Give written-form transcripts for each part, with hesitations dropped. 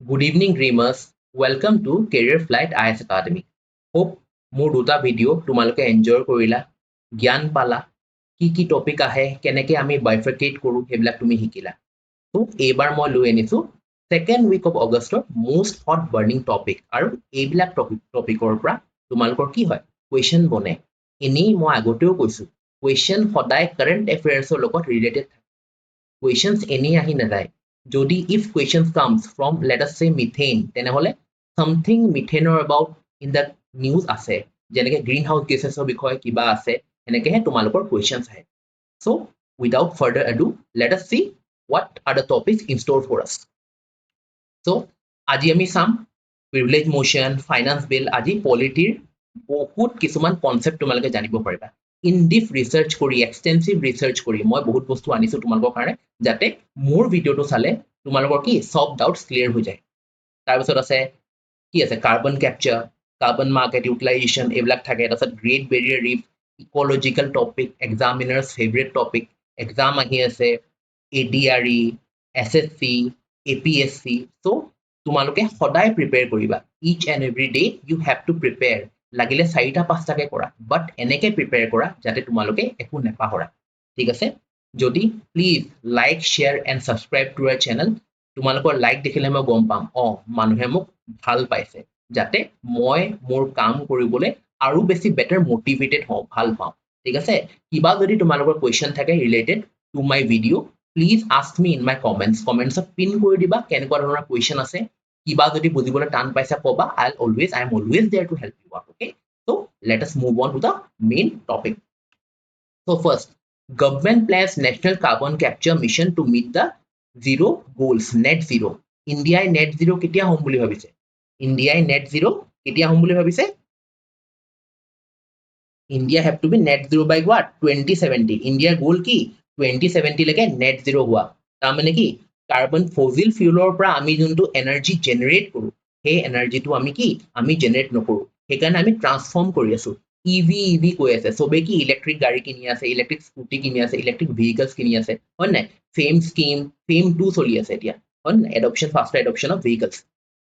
Good evening, dreamers. Welcome to Careerflite IAS Academy. Hope মোৰ দুটা video' তোমালোকে enjoy কৰিলা, জ্ঞান পালা, কি টপিক আহে, কেনেকৈ আমি বাইফাৰ্কেট কৰোঁ সেইবিলাক তুমি শিকিলা। তো এইবাৰ মই লৈ আনিছোঁ ছেকেণ্ড উইক অফ অগষ্টৰ মোষ্ট হট বাৰ্নিং টপিক আৰু এইবিলাক টপিকৰ পৰা তোমালোকৰ কি হয় কুৱেশ্যন বনে। এনেই মই আগতেও কৈছোঁ কুৱেশ্যন সদায় কাৰেণ্ট এফেয়াৰ্ছৰ লগত ৰিলেটেড থাকে। কুৱেশ্যনছ এনেই আহি নাযায়। যদি if questions comes from let us say methane তেনেহলে something methane about in the news আছে যেনেকে গ্ৰীণ হাউচ গেছেছৰ বিষয়ে কিবা আছে এনেকেহে তোমালোকৰ questions আহে so without further ado let us see what are the topics in store for us so আজি আমি চাম privilege motion finance bill আজি পলিটিৰ বহুত কিছুমান কনসেপ্ট তোমালোকে জানিব পাৰিবা in deep research কৰি extensive research কৰি মই বহুত বস্তু আনিছো তোমালোকৰ কাৰণে যাতে মোৰ ভিডিওটো চালে তোমালোকৰ কি সব ডাউটস ক্লিয়াৰ হৈ যায় তাৰ পিছত আছে কি আছে carbon capture carbon market utilization এইবিলাক থাকে তাৰপিছত great barrier reef ecological topic examiners favourite topic exam আহি আছে ADRE SSC APSC so তোমালোকে সদায় প্ৰিপেয়াৰ কৰিবা each and every day you have to prepare লাগিলে 4টা 5টাকে কৰা বাট এনেকে প্ৰিপেয়াৰ কৰা যাতে তোমালোকে একো নেপাহৰা ঠিক আছে যদি please like share and subscribe to our channel তোমালোকৰ লাইক দেখিলে মই গম পাম মানুহে মোক ভাল পাইছে যাতে মই মোৰ কাম কৰিবলৈ আৰু বেছি বেটাৰ মোটিভেটেড হওঁ ভাল পাওঁ ঠিক আছে কিবা যদি তোমালোকৰ কোৱেশ্চন থাকে related to my video please ask me in my কমেন্টছত পিন কৰি দিবা কেনেকুৱা ধৰণৰ কোৱেশ্চন আছে কিবা যদি বুজিবলৈ টান পাইছা কবা I am always there to help you out okay so let us move on to the main topic so first government plans national carbon capture mission to meet the zero goals net zero India net zero কেতিয়া হ'ম বুলি ভাবিছে India net zero কেতিয়া হ'ম বুলি ভাবিছে India have to be net zero by what 2070 India goal কি 2070 লৈকে net zero হোৱা তাৰ মানে কি কাৰ্বন ফসিল ফিউলৰ পৰা আমি যোনটো এনাৰ্জি জেনাৰেট কৰো সেই এনাৰ্জিটো আমি কি আমি জেনাৰেট নকৰো সেইকাৰণে আমি ট্ৰান্সফৰ্ম কৰি আছো ইভি কৈ আছে সবে কি ইলেক্ট্ৰিক গাড়ী কিনি আছে ইলেক্ট্ৰিক স্কুটি কিনি আছে ইলেক্ট্ৰিক ভেহিকলস কিনি আছে হয় নাই ফেম স্কিম ফেম 2 চলি আছে এতিয়া হয় নাই এডপশন ফাস্টাৰ এডপশন অফ ভেহিকলস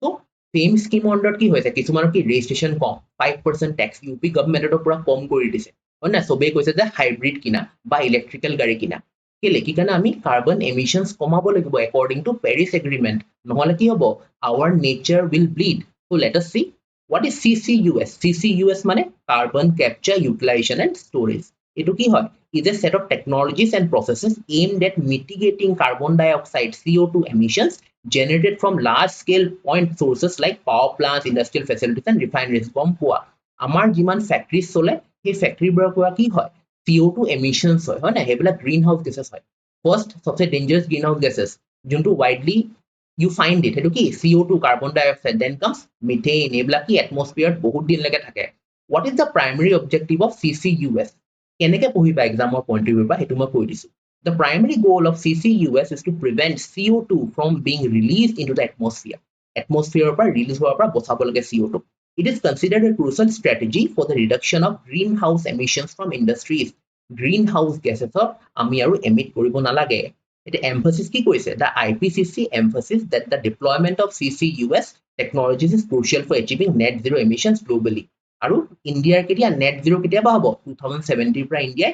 তো ফেম স্কিম অন্ডাৰত কি হৈছে কিছুমানৰ কি ৰেজিষ্ট্ৰেচন কম 5% ট্যাক্স ইউপি গভৰ্ণমেণ্টৰ পৰা কম কৰি দিছে হয় না সবে কৈছে যে হাইব্ৰিড কিনা বা ইলেক্ট্ৰিক্যাল গাড়ী কিনা কেলে কি কাৰণে আমি কাৰ্বন এমিশনস কমাব লাগিব according to Paris agreement নহলে কি হ'ব our nature will bleed so let us see what is CCUS মানে carbon capture utilization and storage এটো কি হয় is a set of technologies and processes aimed at mitigating carbon dioxide CO2 emissions generated from large scale point sources like power plants industrial facilities and refineries গম পোৱা আমাৰ যিমান ফ্যাক্টৰিজ চলে সেই ফ্যাক্টৰিবোৰৰ পৰা কি হয় CO2 emissions হয় না হেবিলাক গ্ৰীণ হাউস গেছেছ হয় ফাৰ্স্ট সবচে ডেঞ্জাৰাস গ্ৰীণ হাউস গেছেছ যোনটো widely you find it হেতু কি CO2 carbon dioxide then comes methane এইবিলাক কি atmosphere বহুত দিন লাগে থাকে what is the primary objective of CCUS কেনেকে পঢ়িবা এক্সামৰ পইণ্ট অফ ভিউ পৰা হেতু মই কৈ দিছো the primary goal of CCUS is to prevent CO2 from being released into the atmosphere পৰা ৰিলিজ হোৱাৰ পৰা বচাব লাগে CO2 it is considered a crucial strategy for the reduction of greenhouse emissions from industries greenhouse gases আমি আৰু emit কৰিব নালাগে It emphasis কি কৈছে the IPCC emphasis that the deployment of CCUS technologies is crucial for achieving net zero emissions globally আৰু ইণ্ডিয়াৰ কেতিয়া net zero কেতিয়াবা হ'ব 2070 পৰা ইণ্ডিয়াই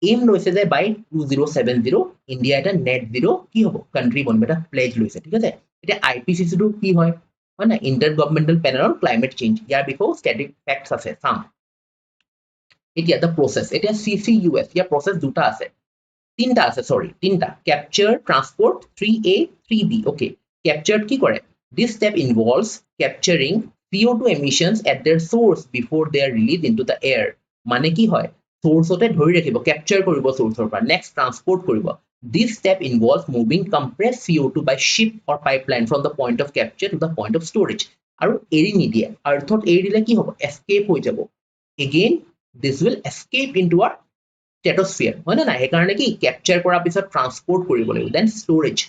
aim লৈছে যে by 2070 ইণ্ডিয়া এটা net zero কি হ'ব country বনিব এটা pledge লৈছে ঠিক আছে এটা IPCC টো কি হয় হয় না intergovernmental panel on climate change ইয়াৰ বিষয়ে static facts আছে চাম এতিয়া the process এতিয়া CCUS ইয়াৰ process দুটা আছে তিনটা আছে তিনটা capture transport 3A 3B okay captured কি কৰে this step involves capturing CO2 emissions at their source before they are released into the air মানে কি হয় সোর্সতে ধৰি ৰাখিব capture কৰিব সোৰ্সৰ পৰা next transport কৰিব this step involves moving compressed CO2 by ship or pipeline from the point of capture to the point of storage আৰু এৰি নিদিয়ে আৰ্থত এৰি দিলে কি হ'ব escape হৈ যাব again this will escape into our stratosphere হয় না সেইকাৰণে কি capture কৰাৰ পিছত transport কৰিব লাগিব then storage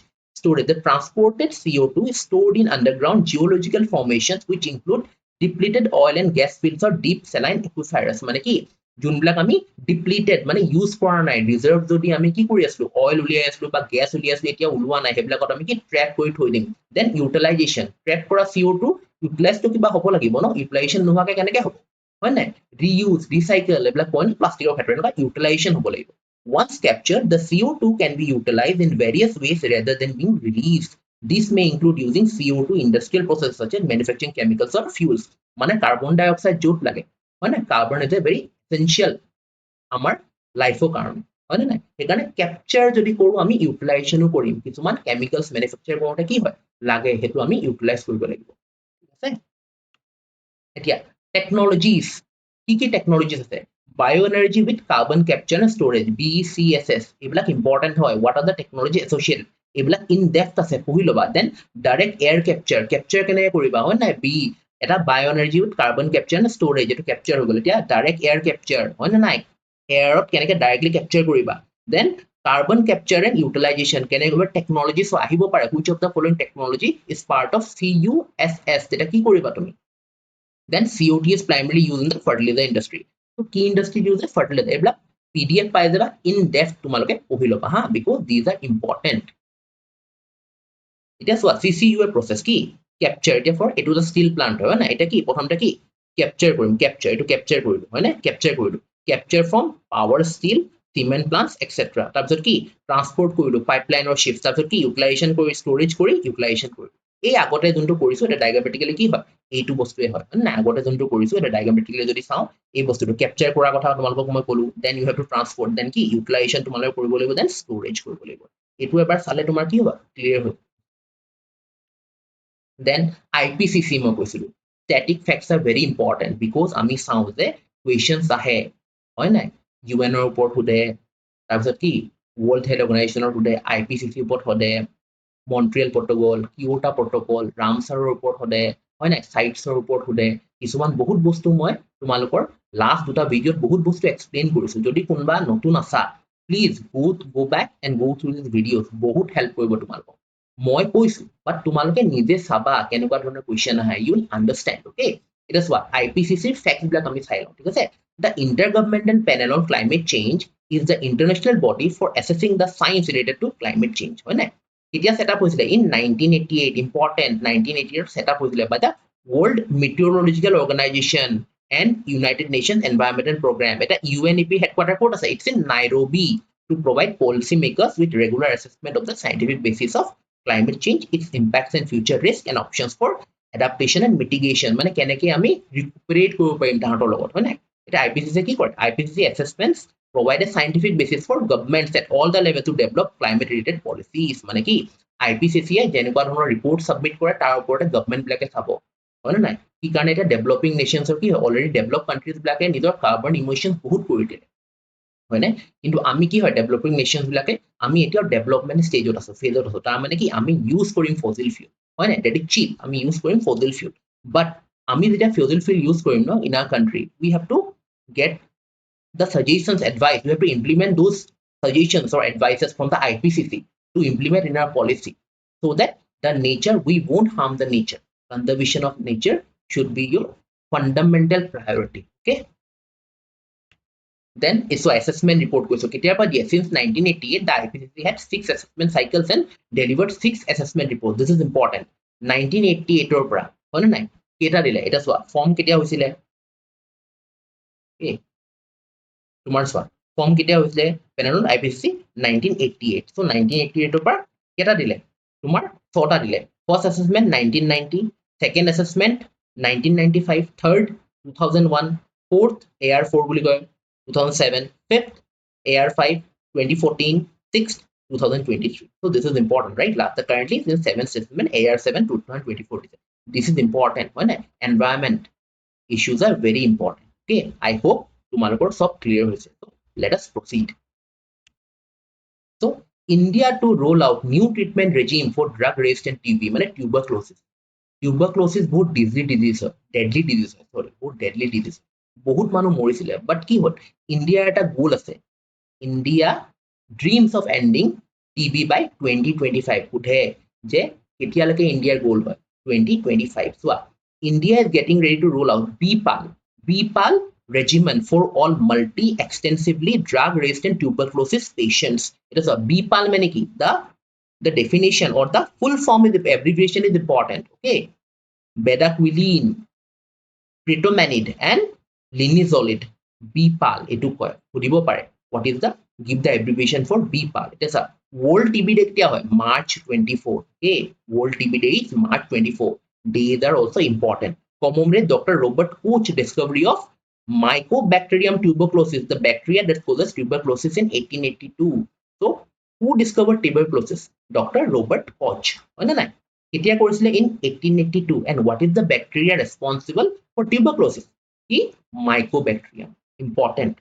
the transported CO2 is stored in underground geological formations which include depleted oil and gas fields or deep saline aquifers মানে কি যোনবিলাক আমি ডিপ্লিটেড মানে ইউজ কৰা নাই ৰিজাৰ্ভ যদি আমি কি কৰি আছিলো অইল উলিয়াই আছিলো বা গেছ উলিয়াই আছিলো এতিয়া ওলোৱা নাই সেইবিলাকত আমি কি ট্ৰেক কৰি থৈ দিম দেন ইউটিলাইজেশ্যন ট্ৰেক কৰা CO2 ইউটিলাইজটো কিবা হ'ব লাগিব ন ইউটিলাইজেশ্যন নোহোৱাকে কেনেকে হ'ব হয় নাই ৰিইউজ ৰিচাইকেল এইবিলাক পইণ্ট প্লাষ্টিকৰ ক্ষেত্ৰত এনেকুৱা ইউটিলাইজেশ্যন হ'ব লাগিব once captured the CO2 can be utilized in various ways rather than being released this may include using CO2 industrial processes such as manufacturing chemicals or fuels মানে carbon ডাই oxide য'ত লাগে হয় না carbon is a very essential আমাৰ লাইফৰ কাৰণে হয় নে নাই সেইকাৰণে কেপচাৰ যদি কৰো আমি ইউটিলাইজেশ্যনো কৰিম কিছুমান কেমিকেলছ মেনুফেকচাৰ কৰোঁতে কি হয় লাগে সেইটো আমি ইউটিলাইজ কৰিব লাগিব ঠিক আছে এতিয়া টেকনলজিজ কি টেকনলজিজ আছে bioenergy with carbon capture and storage BCSS এইবিলাক ইম্পৰ্টেণ্ট হয় what are the technology associated এইবিলাক ইন ডেপথ আছে পঢ়ি ল'বা দেন ডাইৰেক্ট এয়াৰ কেপচাৰ কেনেকৈ কৰিবা হয় নাই এটা bioenergy with carbon capture and storage এইটো কেপচাৰ হৈ গ'ল এতিয়া ডাইৰেক্ট এয়াৰ কেপচাৰ হয় নে নাই এয়াৰত কেনেকৈ ডাইৰেক্টলি কেপচাৰ কৰিবা then carbon capture and utilisation কেনেকৈ টেকনলজি আহিব পাৰে which of the following technology is part of CUSS তেতিয়া কি কৰিবা তুমি then COT is primarily used in the fertilizer industry so key industry use fertilizer এইবিলাক PDF পাই যাবা in depth তোমালোকে পঢ়ি ল'বা হা because these are important এতিয়া চোৱা CCUA process কি capture এতিয়া for এইটো এটা steel plant হয় না এটা কি প্ৰথমতে কি capture কৰিম এইটো capture কৰিলো হয় না capture কৰিলো capture from power steel cement plants etc তাৰপিছত কি transport কৰিলো pipeline or ships তাৰপিছত কি utilization কৰি storage কৰি utilization কৰিলো এই আগতে যোনটো কৰিছো এটা ডায়াগ্ৰামেটিক্যালি কি হয় এইটো বস্তুৱে হয় না আগতে যোনটো কৰিছো এটা ডায়াগ্ৰামেটিক্যালি যদি চাও এই বস্তুটো ক্যাপচাৰ কৰাৰ কথা তোমালোকক মই ক'লো then you have to transport then কি ইউটিলাইজেশ্যন তোমালোকে কৰিব লাগিব দেন ষ্ট'ৰেজ কৰিব লাগিব এইটো এবাৰ চালে তোমাৰ কি হ'ব ক্লিয়াৰ হ'ব দেন IPCC মই কৈছিলো static facts are very important because আমি চাও যে questions আহে হয় নাই UN ৰ ওপৰত সোধে তাৰপিছত কি World Health Organization ৰ সোধে IPCC ওপৰত সোধে মন্ট্ৰিয়েল প্ৰট'কল কিয়োটা প্ৰট'কল ৰামছাৰৰ ওপৰত সোধে হয় নাই সাইটছৰ ওপৰত সোধে কিছুমান বহুত বস্তু মই তোমালোকৰ লাষ্ট দুটা ভিডিঅ'ত বহুত বস্তু এক্সপ্লেইন কৰিছো যদি কোনোবা নতুন আছা please go back and go through these videos বহুত হেল্প কৰিব তোমালোকক মই কৈছো বাট তোমালোকে নিজে চাবা কেনেকুৱা ধৰণৰ কুৱেশ্যন আহে ইউ উইল আণ্ডাৰষ্টেণ্ড ওকে এতিয়া চোৱা IPCC ফেক্ট বিলাক আমি চাই লওঁ ঠিক আছে the intergovernmental panel on climate change is the international body for assessing the science related to climate change হয় নাই কেতিয়া সেটআপ হৈছিলে ইন 1988 ইম্পৰ্টেণ্ট 1988 সেটআপ হৈছিলে বাই the World Meteorological Organization and United Nations Environmental Program এটা UNEP headquarter ক'ত আছে it's in Nairobi to provide policy makers with regular assessment of the scientific basis of climate change its impacts and future risk and options for adaptation and mitigation মানে কেনেকৈ আমি ৰিকুপাৰেট কৰিব পাৰিম তাহাঁতৰ লগত হয় নাই এটা IPCC কি কৰে IPCC assessments provide a scientific basis for governments at all the levels to develop climate related policies মানে কি IPCC যেনেকুৱা ধৰণৰ ৰিপৰ্ট সাবমিট কৰে তাৰ ওপৰতে গভৰ্ণমেণ্ট বিলাকে চাব হয় নাই কি কাৰণে এটা ডেভেলপিং নেশ্যনছৰ কি অলৰেডি ডেভেলপ কাণ্ট্ৰিজ বিলাকে নিজৰ কাৰ্বন ইমিশন বহুত কৰি দিলে হয় নাই কিন্তু আমি কি হয় ডেভেলপিং নেশ্যনছ বিলাকে আমি এতিয়া ডেভেলপমেণ্ট ষ্টেজত আছো ফেজত আছো তাৰ মানে কি আমি ইউজ কৰিম ফসিল ফিউল হয় নাই ডেট ইজ চিপ আমি ইউজ কৰিম ফসিল ফিউল বাট আমি যেতিয়া ফসিল ফিউল ইউজ কৰিম ন in our country we have to get the suggestions advice we have to implement those suggestions or advices from the IPCC to implement in our policy so that the nature we won't harm the nature conservation of nature should be your fundamental priority okay then so assessment report কৈছো কেতিয়াৰ পৰা দিয়ে since 1988 the IPCC had 6 assessment cycles and delivered 6 assessment reports this is important 1988 ৰ পৰা হয় নাই কেটা দিলে এটা চোৱা ফৰ্ম কেতিয়া হৈছিলে তোমাৰ চোৱা ফৰ্ম কেতিয়া হৈছিলে পেনেলত IPCC 1988 so 1988 ৰ পৰা কেটা দিলে তোমাৰ 6টা দিলে first assessment 1990 second assessment 1995 third 2001 fourth AR4 বুলি কয় 2007 fifth AR5 2014 sixth 2023 so this is important right last currently in seventh assessment AR7 2024 this is important when environment issues are very important okay I hope তোমালোকৰ সব clear হৈছে so let us proceed so India to roll out new treatment regime for drug resistant TB মানে tuberculosis বহুত deadly disease sorry বহুত deadly disease বহুত মানুহ মৰিছিলে বাট কি হল ইন্ডিয়াৰ এটা গোল আছে India dreams of ending TB by 2025 সোধে যে কেতিয়ালৈকে ইন্ডিয়াৰ গোল হয় 2025 চোৱা India is getting ready to roll out BPAL regimen for all multi-extensively drug-resistant tuberculosis patients. It is a BPAL mane ki the definition or the full form is abbreviation is important. Okay, bedaquiline, pretomanid and linezolid, BPAL etu koy sudibo pare. What is the give the abbreviation for BPAL? It is a World TB Day ketia hoy March 24. Okay, World TB Day is March 24. Days are also important. Commemorate Dr. Robert Koch discovery of Mycobacterium tuberculosis, the bacteria that causes tuberculosis in 1882. So who discovered tuberculosis? Dr. Robert Koch. কেতিয়া কৰিছিলে in 1882, and what is the bacteria responsible for tuberculosis? Mycobacterium. Important.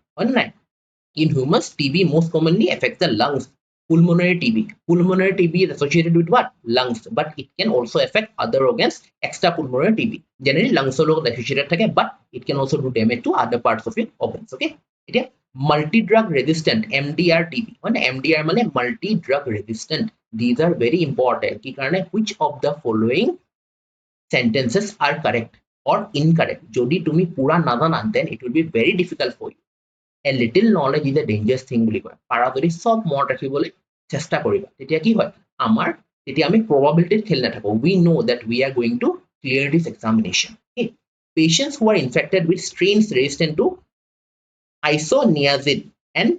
In humans, TB most commonly affects the lungs. Pulmonary TB. Pulmonary TB is associated with what? Lungs, but it can also affect other organs. Extrapulmonary TB. Generally, lungs are associated thake, but it can also do damage to other parts of your organs. Okay. It multi-drug resistant MDR TB. MDR means multi-drug resistant. These are very important. Which of the following sentences are correct or incorrect? Jodi tumi pura nazana, then it will be very difficult for you. A little knowledge is a dangerous thing বুলি কয় পাৰা যদি সব মনত ৰাখিবলৈ চেষ্টা কৰিবা তেতিয়া কি হয় আমাৰ তেতিয়া আমি probability খেল নাথাকো we know that we are going to clear this examination. Okay, patients who are infected with strains resistant to isoniazid and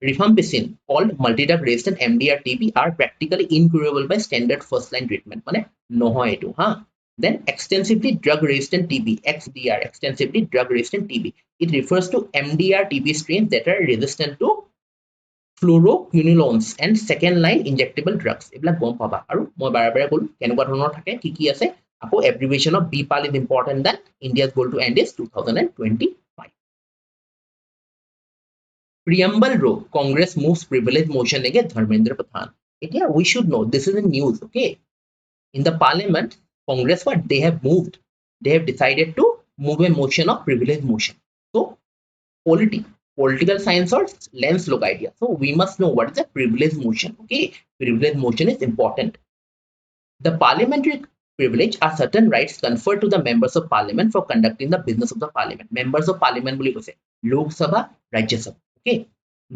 rifampicin called multidrug resistant MDR TB are practically incurable by standard first line treatment মানে নহয় এটো হা. Then extensively drug resistant TB, XDR, extensively drug resistant TB. It refers to MDR TB strains that are resistant to fluoroquinolones and second line injectable drugs. Ebla gom paba aru moi bare bare kolu kenuka dhৰণৰ থাকে কি ase আকৌ abbreviation of BPAL is important than India's goal to end is 2025. Preamble row Congress moves privilege motion against Dharmendra Pradhan. We should know this is in news. Okay, in the parliament Congress, what they have moved, they have decided to move a motion of privilege motion. So political science or lens look idea. So we must know what is a privilege motion. Okay, privilege motion is important. The parliamentary privilege are certain rights conferred to the members of parliament for conducting the business of the parliament. Members of parliament boli kose Lok Sabha, Rajya Sabha. Okay,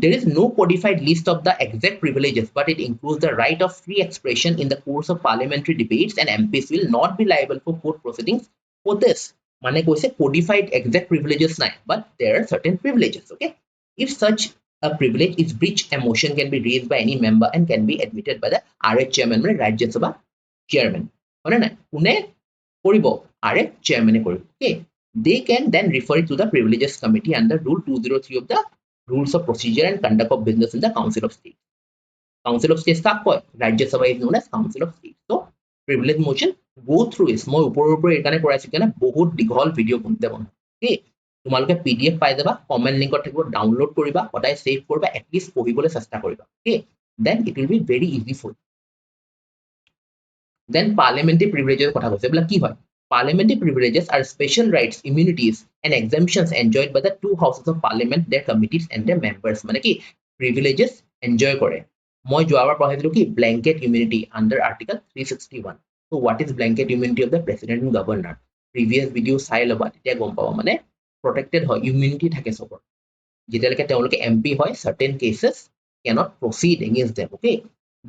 there is no codified list of the exact privileges, but it includes the right of free expression in the course of parliamentary debates, and MPs will not be liable for court proceedings for this. Mane koise codified exact privileges nai, but there are certain privileges. Okay, if such a privilege is breached, a motion can be raised by any member and can be admitted by the RH chairman, Rajya Sabha chairman. Une koribo RH chairman e koribo. Okay, they can then refer it to the privileges committee under rule 203 of the rules of procedure and conduct of business in the Council of State. Council of State কাক কয় Rajya Sabha is known as Council of State. So privilege motion go through is মই ওপৰৰ একানে কৰাইছো কেনে বহুত দীঘল video বনতে বন. Okay, তোমালোকে PDF পাই যাবা, কমেন্ট লিংকত থাকিব, ডাউনলোড কৰিবা, সদায় সেভ কৰিবা, at least পঢ়িবলৈ চেষ্টা কৰিবা. Okay, then it will be very easy for you. Then parliamentary privileges কথা কৈছে বলা কি হয় Parliamentary privileges are special rights, immunities, and exemptions enjoyed by the two houses of parliament, their committees, and their members. মানে কি privileges enjoy কৰে. মই যোৱাবাৰ পঢ়াইছিলো কি blanket immunity under Article 361. So what is blanket immunity of the president and governor? Previous video চাই লবা তেতিয়া গম পাবা মানে protected হয় immunity থাকে সবৰ. যেতিয়ালৈকে তেওঁলোকে MP হয় certain cases cannot proceed against them. Okay.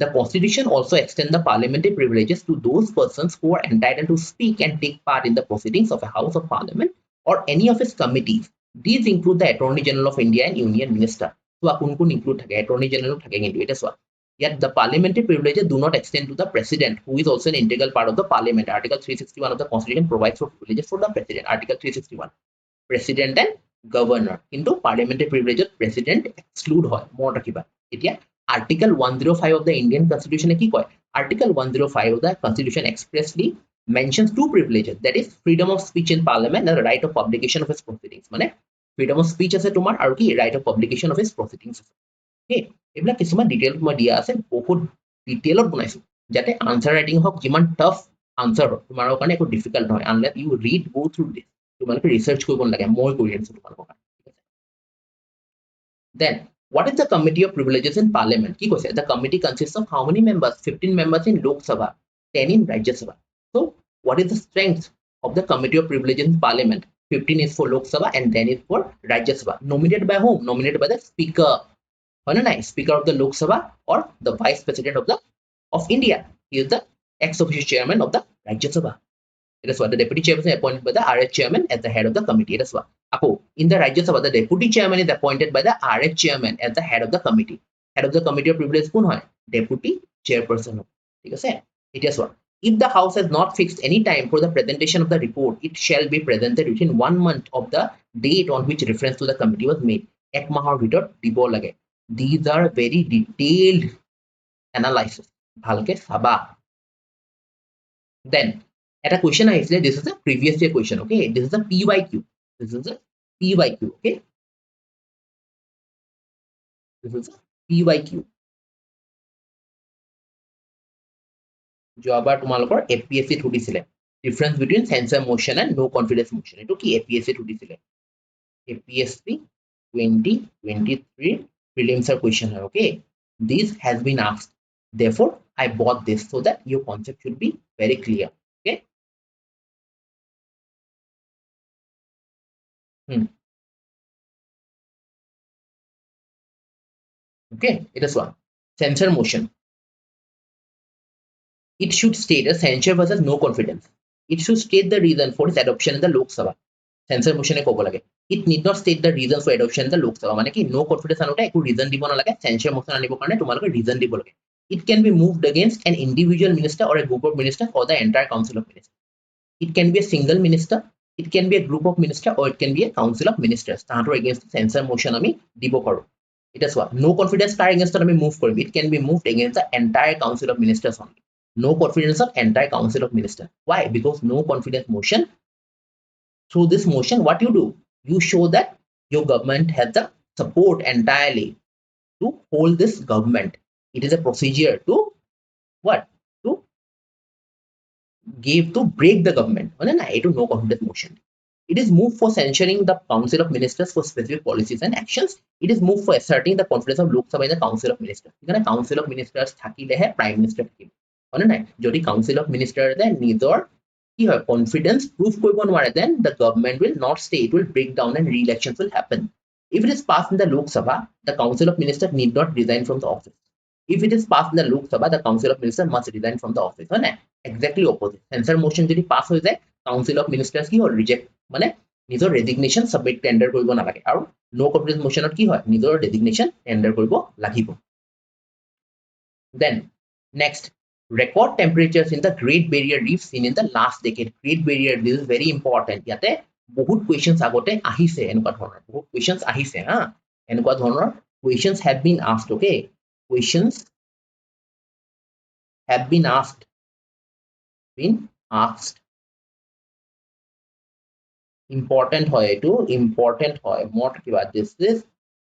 The Constitution also extends the parliamentary privileges to those persons who are entitled to speak and take part in the proceedings of a House of Parliament or any of its committees. These include the Attorney General of India and Union Minister. So, kun include Attorney General Yet the parliamentary privileges do not extend to the President, who is also an integral part of the Parliament. Article 361 of the Constitution provides for privileges for the President. Article 361. President and Governor. Into parliamentary privileges, President exclude hoy. More rakiba. Article 105 of the Indian Constitution ki koy Article 105 of the Constitution expressly mentions two privileges, that is freedom of speech in parliament and the right of publication of its proceedings. Mane freedom of speech ase tomar aru ki right of publication of its proceedings. Okay, ebla kisuma detail ma dia ase bahut detail ot banaisu jate answer writing hok jiman tough answer hok tomar karone eko difficult hoy unless you read go through this tomaloke research koribon lage moi kori asu tomar karone. Then what is the Committee of Privileges in Parliament? Ki koise the committee consists of how many members? 15 members in Lok Sabha, 10 in Rajya Sabha. So what is the strength of the Committee of Privileges in Parliament? 15 is for Lok Sabha, and 10 is for Rajya Sabha. Nominated by whom? Nominated by the Speaker. Speaker of the Lok Sabha or the Vice President of India. He is the ex-officio chairman of the Rajya Sabha. It is what the deputy chairman is appointed by the RH chairman as the head of the committee. It is what. In the Rajya Sabha, the deputy chairman is appointed by the RH chairman as the head of the committee. Head of the committee of privilege কোন হয়? Deputy chairperson. ঠিক আছে? It is what. If the House has not fixed any time for the presentation of the report, it shall be presented within 1 month of the date on which reference to the committee was made. এক মাহৰ ভিতৰত দিব লাগে. These are very detailed analysis. ভালকে চাবা. Then, at a question আহিছিলে, this is a previous year question, okay? This is a PYQ. This is a PYQ, okay? This is a PYQ. যোৱাবাৰ তোমালোকৰ APSC সুধিছিলে difference between censor motion and no confidence motion. এইটো কি APSC সুধিছিলে? APSC 2023 prelims question, okay? This has been asked. Therefore, I bought this so that your concept should be very clear, okay? Okay, it is one. Censor motion. It should state a censure versus no confidence. It should state the reason for its adoption in the Lok Sabha. Censor motion e kobo lage. It need not state the reason for adoption in the Lok Sabha. Mane ki no confidence anote eku reason dibo na lage. Censure motion anibo karone tomaloke reason dibo lage. It can be moved against an individual minister or a group of ministers or the entire council of ministers. It can be a single minister. It can be a group of ministers or it can be a council of ministers. Tahator against censor motion ami dibo paru. It is what no confidence car against ami move korim. It can be moved against the entire council of ministers only. No confidence of entire council of ministers. Why? Because no confidence motion. Through this motion, what you do? You show that your government has the support entirely to hold this government. It is a procedure to what? To break the government. No confidence motion. It is moved for censuring the council of ministers for specific policies and actions. It is moved for asserting the confidence of Lok Sabha in the council of ministers. Council of ministers থাকিলেহে prime minister থাকিব. যদি council of ministers নিজৰ কি হয় confidence proof কৰিব নোৱাৰে, then the government will not stay. It will break down and re-elections will happen. If it is passed in the Lok Sabha, the council of ministers need not resign from the office. If it is passed in the Lok Sabha, the council of ministers must resign from the office. Exactly opposite. Censor motion যদি pass হৈ যায়, council of ministers কি হয় reject মানে নিজৰ resignation submit tender কৰিব নালাগে, আৰু no confidence motionত কি হয় নিজৰ resignation tender কৰিব লাগিব. Then next, record temperatures in the Great Barrier Reef seen in the last decade. Great Barrier, this is very important. ইয়াতে বহুত questions আগতে আহিছে এনেকুৱা ধৰণৰ, বহুত questions আহিছে এনেকুৱা ধৰণৰ questions have been asked, okay? Questions have been asked. Important hoy etu, important hoy more kiba. This is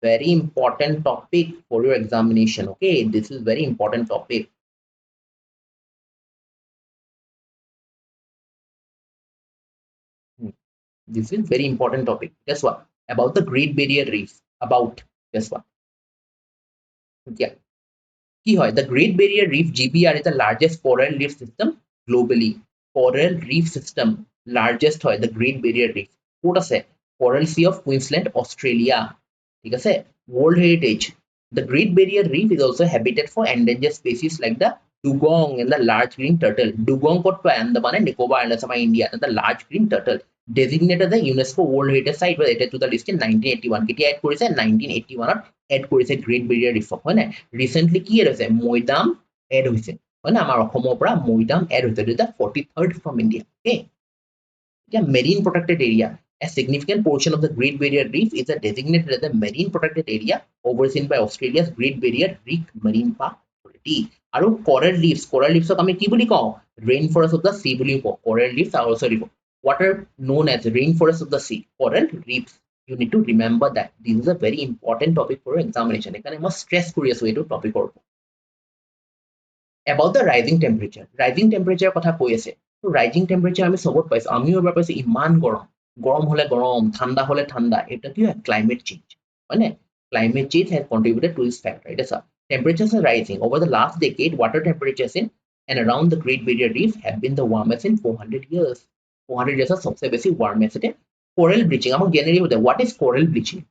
very important topic for your examination, okay? This is very important topic. This is very important topic. Guess what? About the Great Barrier Reef. Guess what? Yeah. The Great Barrier Reef GBR is the largest coral reef system globally. Coral reef system largest hoy the Great Barrier Reef. What is it? Coral Sea of Queensland, Australia. World Heritage. The Great Barrier Reef is also a habitat for endangered species like the dugong and the large green turtle. Dugong kot pa Andaman and Nicobar Islands of India, and the large green turtle. Designated the UNESCO World Heritage Site was added to the list in 1981. Kiti add korise 1981 add korise Great Barrier Reef. Recently ki hoise Moidam add hoise. Amar Okhomor pora Moidam add hoise. It is the 43rd from India. Okay. Marine protected area. A significant portion of the Great Barrier Reef is designated as a marine protected area overseen by Australia's Great Barrier Reef Marine Park Authority. Aru coral reefs ok ami ki boli kau? Rainforest of the sea boli kau. Coral reefs are also what are known as rainforest of the sea, coral reefs. You need to remember that. This is a very important topic for your examination. I must stress curious way to topic or about the rising temperature. Rising temperature kotha koi ase. So rising temperature ami sobot paise. Ami ebar paise iman gorom hole gorom, thanda hole thanda. Eta ki hoy climate change. Climate change has contributed to this factor. It is temperatures are rising. Over the last decade, water temperatures in and around the Great Barrier Reef have been the warmest in 400 years. 400 years of सबसे बेसी warmest है coral bleaching among generally what is coral bleaching?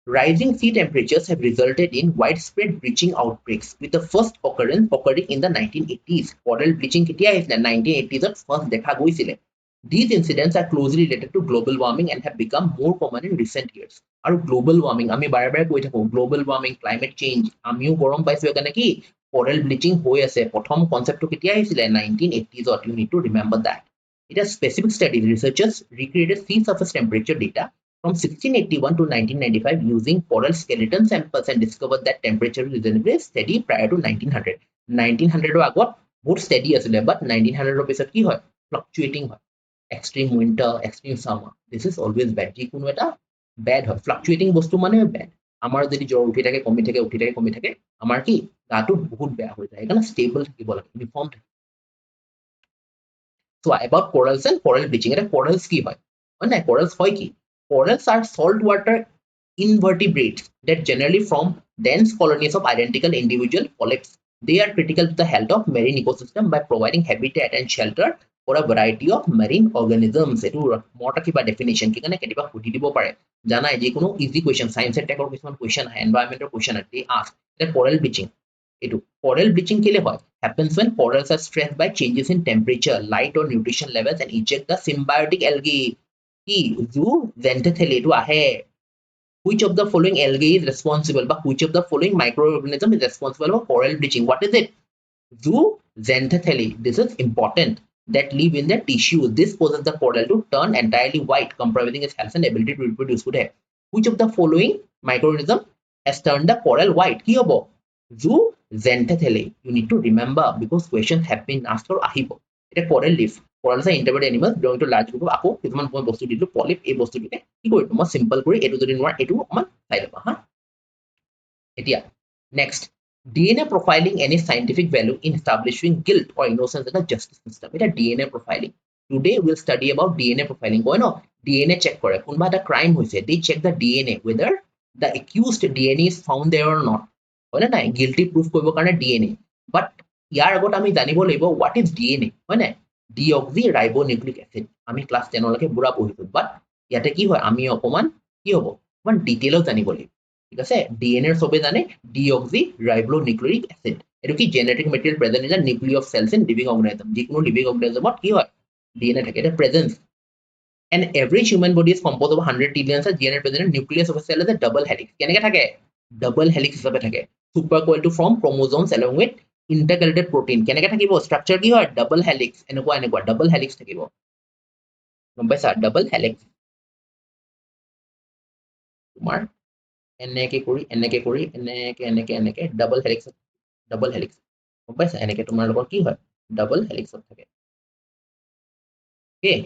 Rising sea temperatures have resulted in widespread bleaching outbreaks, with the first occurring in the 1980s. Coral bleaching ketia ahisile 1980s to first dekha goisile. These incidents are closely related to global warming and have become more common in recent years. Aru global warming ami bare bare koi thaku global warming, climate change amiu gorom paisu ekane ki coral bleaching hoi ase. Prothom concept to ketia ahisile 1980s ot. You need to remember that. In a specific study, researchers recreated sea surface temperature data from 1681 to 1995 using coral skeleton samples and discovered that temperature is reasonably steady prior to 1900. 1900 agot বহুত steady asile, but 1900 pisot ki hoy fluctuating hoy. Extreme winter, extreme summer. This is always bad. Jikono eta bad hoy. Fluctuating bostu mane bad. Amar jodi jor uthi thake komi thake amar ki gatu bahut beya hoi jay. Ekana stable thakibo lage, uniform. So about corals and coral bleaching. Eta corals ki hoy? Onai corals hoy ki? Corals are saltwater invertebrates that generally form dense colonies of identical individual polyps. They are critical to the health of marine ecosystem by providing habitat and shelter for a variety of marine organisms. Etu more kiba definition ki kane ketiba hudi dibo pare. Jana je kono easy question, science and tech or question, environmental question they ask. The coral bleaching. Coral bleaching kile hoy? Happens when corals are stressed by changes in temperature, light or nutrition levels and eject the symbiotic algae. Which of the following algae is responsible, but which of the following microorganism is responsible for coral bleaching? What is it? Zooxanthellae. This is important. That live in the tissue. This causes the coral to turn entirely white, compromising its health and ability to reproduce. Which of the following microorganism has turned the coral white? Ki hobo? Zooxanthellae. You need to remember because questions have been asked for ahibo. It's a coral leaf. Corals are invertebrate animals belonging to large group of ako কিছুমান বস্তু দিলো polyp এই বস্তুটোকে কি কৰিম মই simple কৰি এটো যদি নোৱাৰ এটো অকমান চাই লবা হা এতিয়া next DNA profiling any scientific value in establishing guilt or innocence in the justice system. It's a DNA profiling. Today we'll study about DNA profiling. Koi no DNA check kore kunba eta crime hoise they check the DNA whether the accused DNA is found there or not. Hoina nai guilty proof koibo karone DNA. But ইয়াৰ আগত আমি জানিব লাগিব what is DNA হয়নে deoxyribonucleic acid আমি class 10 লকে বুৰা পঢ়িছো বাট ইয়াতে কি হয় আমি অকমান কি হ'ব মান ডিটেইলত জানিব লাগিব ঠিক আছে DNA এর সবে জানে deoxyribonucleic acid এটো কি genetic material present in the nuclei of cells in living organism যিকোনো living organism কি হয় DNA থাকে এটা presence. An average human body is composed of 100 trillion DNA present in nucleus of a cell is a double helix কেনেকে থাকে double helix হিচাপে থাকে super coil to form chromosomes along with intercalated protein কেনেকে থাকিব structure কি হয় double helix এনেকুৱা double helix থাকিব গম পাইছা double helix তোমাৰ এনেকে কৰি এনেকে double helix গম পাইছা এনেকে তোমাৰ লগত কি হয় double helix থাকে okay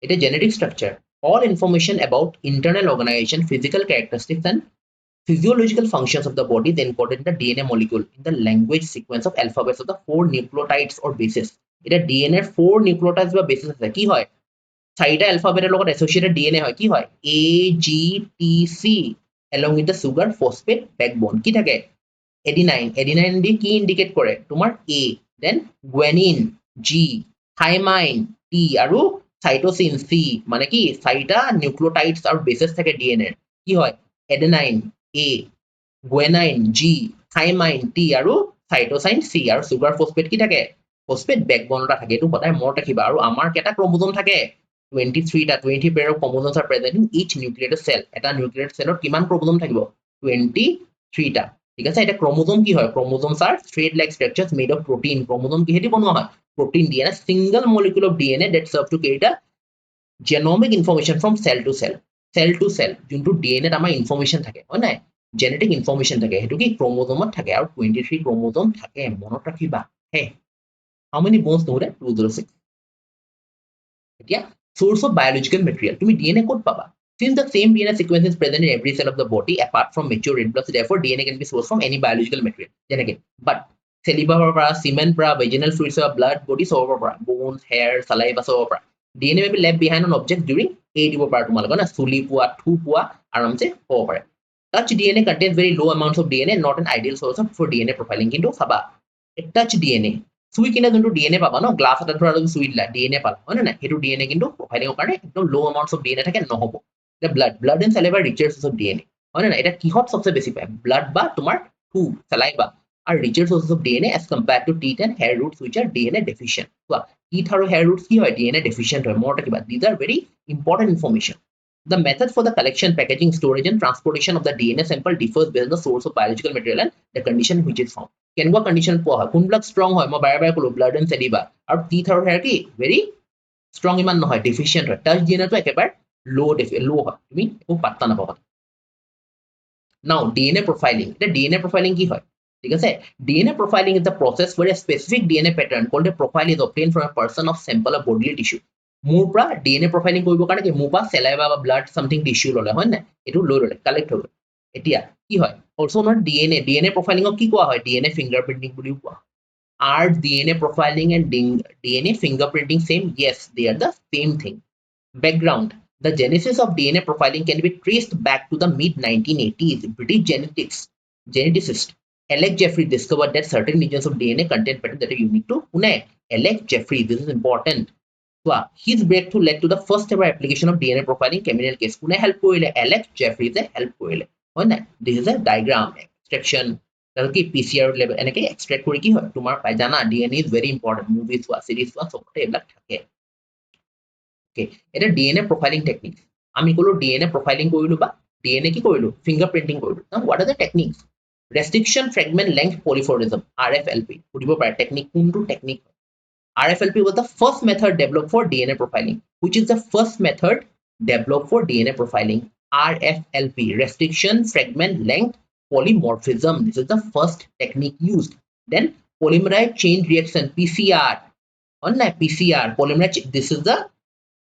it is genetic structure all information about internal organization physical characteristics and physiological functions of the body is encoded in the DNA molecule in the language sequence of alphabets of the 4 nucleotides or bases. It is DNA 4 nucleotides বা bases আছে কি হয় চাৰিটা alphabet লগত associated DNA হয় কি হয় A G T C along with the sugar phosphate backbone কি থাকে adenine দি কি indicate কৰে তোমাৰ A then guanine G thymine T আৰু cytosine C মানে কি চাৰিটা nucleotides আৰু bases থাকে DNA কি হয় adenine A guanine G thymine T আৰু cytosine C আৰু sugar phosphate কি থাকে phosphate backbone টা থাকে এটো সদায় মনত ৰাখিবা আৰু আমাৰ কেটা ক্ৰোমোজোম থাকে 23 টা 20 pair of chromosomes are present in each nucleated cell এটা nucleated cell ত কিমান ক্ৰোমোজোম থাকিব 23 টা ঠিক আছে এটা ক্ৰোমোজোম কি হয় chromosomes are thread like structures made of protein ক্ৰোমোজোম কিহেদি বনোৱা হয় protein DNA single molecule of DNA that serve to carry the genomic information from cell to cell যোনটো DNA আমাৰ information থাকে হয় নাই genetic information থাকে হেতু কি ক্ৰোমোজোমত থাকে আৰু 23 ক্ৰোমোজোম থাকে মনত ৰাখিবা হে how many bones নহৰে 206 এতিয়া source of biological material তুমি DNA ক'ত পাবা since the same DNA sequence is present in every cell of the body apart from mature red blood therefore DNA can be sourced from any biological material যেনেকে but saliva পৰা semen পৰা vaginal fluids পৰা blood body সব পৰা bones hair saliva সব পৰা DNA may be left behind on object during এই দিব পৰা তোমালোকৰ না চুলি পোৱা থু পোৱা আৰামছে হ'ব পাৰে touch DNA contains very low amounts of DNA not an ideal source for DNA profiling কিন্তু চাবা touch DNA চুই কিনে যোনটো ডিএনএ পাবা ন গ্লাছ এটা ধৰা তুমি চুই দিলা ডিএনএ পালা হয় নে নাই সেইটো ডিএনএ কিন্তু প্ৰফাইলিঙৰ কাৰণে একদম লো এমাউণ্টছ অফ ডিএনএ থাকে নহ'ব এতিয়া blood and saliva rich source of DNA হয় নে নাই এতিয়া কিহত চবচে বেছি পায় ব্লাড বা তোমাৰ থু চেলাইভা আৰু rich sources of DNA as compared to teeth and hair roots which are DNA deficient চোৱা টিথ আৰু হেয়াৰ ৰুটছ কি হয় ডিএনএ ডেফিচিয়েণ্ট হয় মনত ৰাখিবা these are very important information The method for the collection, packaging, storage, and transportation of the DNA sample differs based on the source of biological material and the condition which is found. কেনেকুৱা condition পোৱা হয় কোনবিলাক strong হয় মই বাৰে বাৰে ক'লো blood and চেলিভা আৰু টিথ আৰু হেয়াৰ কি ভেৰি ষ্ট্ৰং ইমান নহয় ডেফিচিয়েণ্ট হয় টাচ ডিএনএটো একেবাৰে ল' হয় তুমি একো পাত্তা নাপাবা নাও ডিএনএ প্ৰফাইলিং এতিয়া ডিএনএ প্ৰফাইলিং কি হয় ঠিক আছে DNA profiling is the process where a specific DNA pattern called a profile is obtained from a person of sample of bodily tissue মোৰ পৰা ডিএনএ প্ৰফাইলিং কৰিবৰ কাৰণে কি মোৰ পৰা চেলাইভা বা ব্লাড সামথিং টিস্যু ল'লে হয় নাই এইটো লৈ ল'লে কালেক্ট হৈ গ'ল এতিয়া কি হয় অলসো নট ডিএনএ প্ৰফাইলিঙক কি কোৱা হয় ডিএনএ ফিংগাৰপ্ৰিণ্টিং বুলিও কোৱা are DNA profiling and DNA fingerprinting same yes they are the same thing background the genesis of DNA profiling can be traced back to the mid 1980s British geneticist Alex Jeffrey discovered that certain regions of DNA contain patterns that are unique to Alex Jeffrey this is important his breakthrough led to the first ever application of DNA profiling criminal case. Kune help koile Alex Jeffrey se help koile. Hoy na this is a diagram extraction ki PCR level enake extract kori ki hoy tumar pai jana DNA is very important movies wa series wa sobote eblak thake okay eta DNA profiling techniques ami kolo DNA profiling korilu ba DNA ki korilu fingerprinting korilu now what are the techniques restriction fragment length polymorphism RFLP koribo pare technique kuntu technique RFLP was the first method developed for DNA profiling. Which is the first method developed for DNA profiling? RFLP, restriction, fragment, length, polymorphism. This is the first technique used. Then polymerase chain reaction, PCR. On PCR, polymerase, this is the,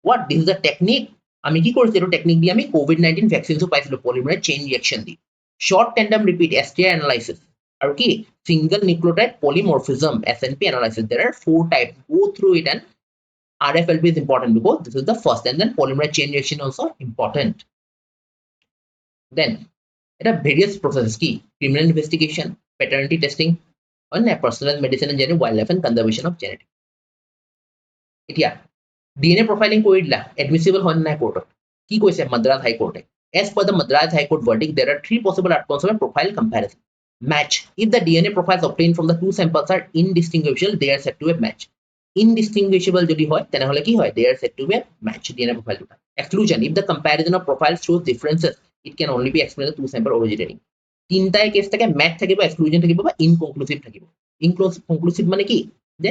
what? This is the technique. আমি কি কৰিছিলো technique দি আমি COVID-19 ভ্যাকচিনটো পাইছিলো polymerase chain reaction দি short tandem repeat STR analysis আৰু কি single nucleotide polymorphism SNP analysis there are 4 types go through it and RFLP is important because this is the first and then polymerase chain reaction also important then it are various processes key criminal investigation paternity testing and personal medicine and genetic wildlife and conservation of genetic এতিয়া DNA profiling কৰি দিলা admissible হয় নাই কোৰ্টত কি কৈছে মাদ্ৰাজ হাই কোৰ্টে as per the Madras High Court verdict there are 3 possible outcomes of a profile comparison match if the DNA profiles obtained from the two samples are indistinguishable they are said to be a match indistinguishable jodi hoy tenehole ki hoy they are said to be a match DNA profile duta exclusion if the comparison of profiles shows differences it can only be explained the two sample originating তিনটাই case থাকে match থাকিব exclusion থাকিব বা inconclusive থাকিব inconclusive মানে কি যে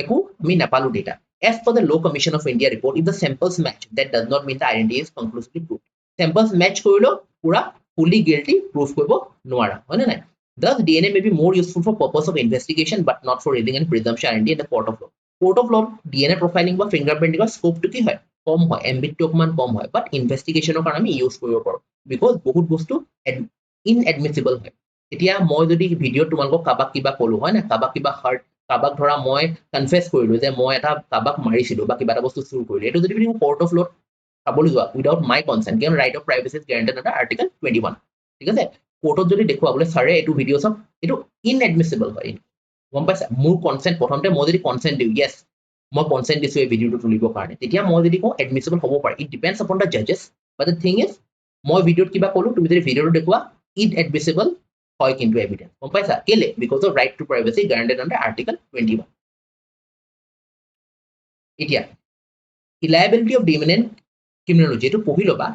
একো আমি নাপালো data as per the law commission of India report if the samples match that does not mean the identity is conclusively proved samples match কৰিলো পুৰা fully guilty proof কৰিব নোৱাৰা হয় নাই thus DNA may be more useful for purpose of investigation but not for raising any presumption identity in the court of law DNA profiling বা fingerprinting ৰ scope to কি হয় কম হয় ambit to অকমান কম হয় but investigation ৰ কাৰণে আমি ইউজ কৰিব পাৰো because বহুত বস্তু inadmissible হয় এতিয়া মই যদি ভিডিও তোমালোকক কাবাক কিবা কলো হয় না কাবাক কিবা হাৰ্ট কাবাক ধৰা মই কনফেছ কৰিলো যে মই এটা কাবাক মাৰিছিলো বা কিবা এটা বস্তু চুৰ কৰিলো এটো যদি তুমি কোৰ্ট অফ ল চাবলৈ যোৱা উইদাউট মাই কনসেন্ট কিয়নো right of privacy is guaranteed under article 21 ঠিক আছে কোৰ্টত যদি দেখুৱা বলে সাৰে এটো ভিডিও সব এটো ইনএডমিসিবল হয় গম পাইছা মোৰ কনসেন্ট প্ৰথমতে মই যদি কনসেন্ট দিও ইয়েস মই কনসেন্ট দিছো এই ভিডিওটো তুলিবৰ কাৰণে তেতিয়া মই যদি কওঁ এডমিসিবল হ'ব পাৰে it depends upon da জাজেস but da thing is মই ভিডিওত কিবা কলো তুমি যদি ভিডিওটো দেখুৱা ইনএডমিসিবল হয় কিন্তু এভিডেন্স গম পাইছা কেলে because of right to privacy guaranteed under article 21 এতিয়া liability of dominant criminology এটো পঢ়ি লবা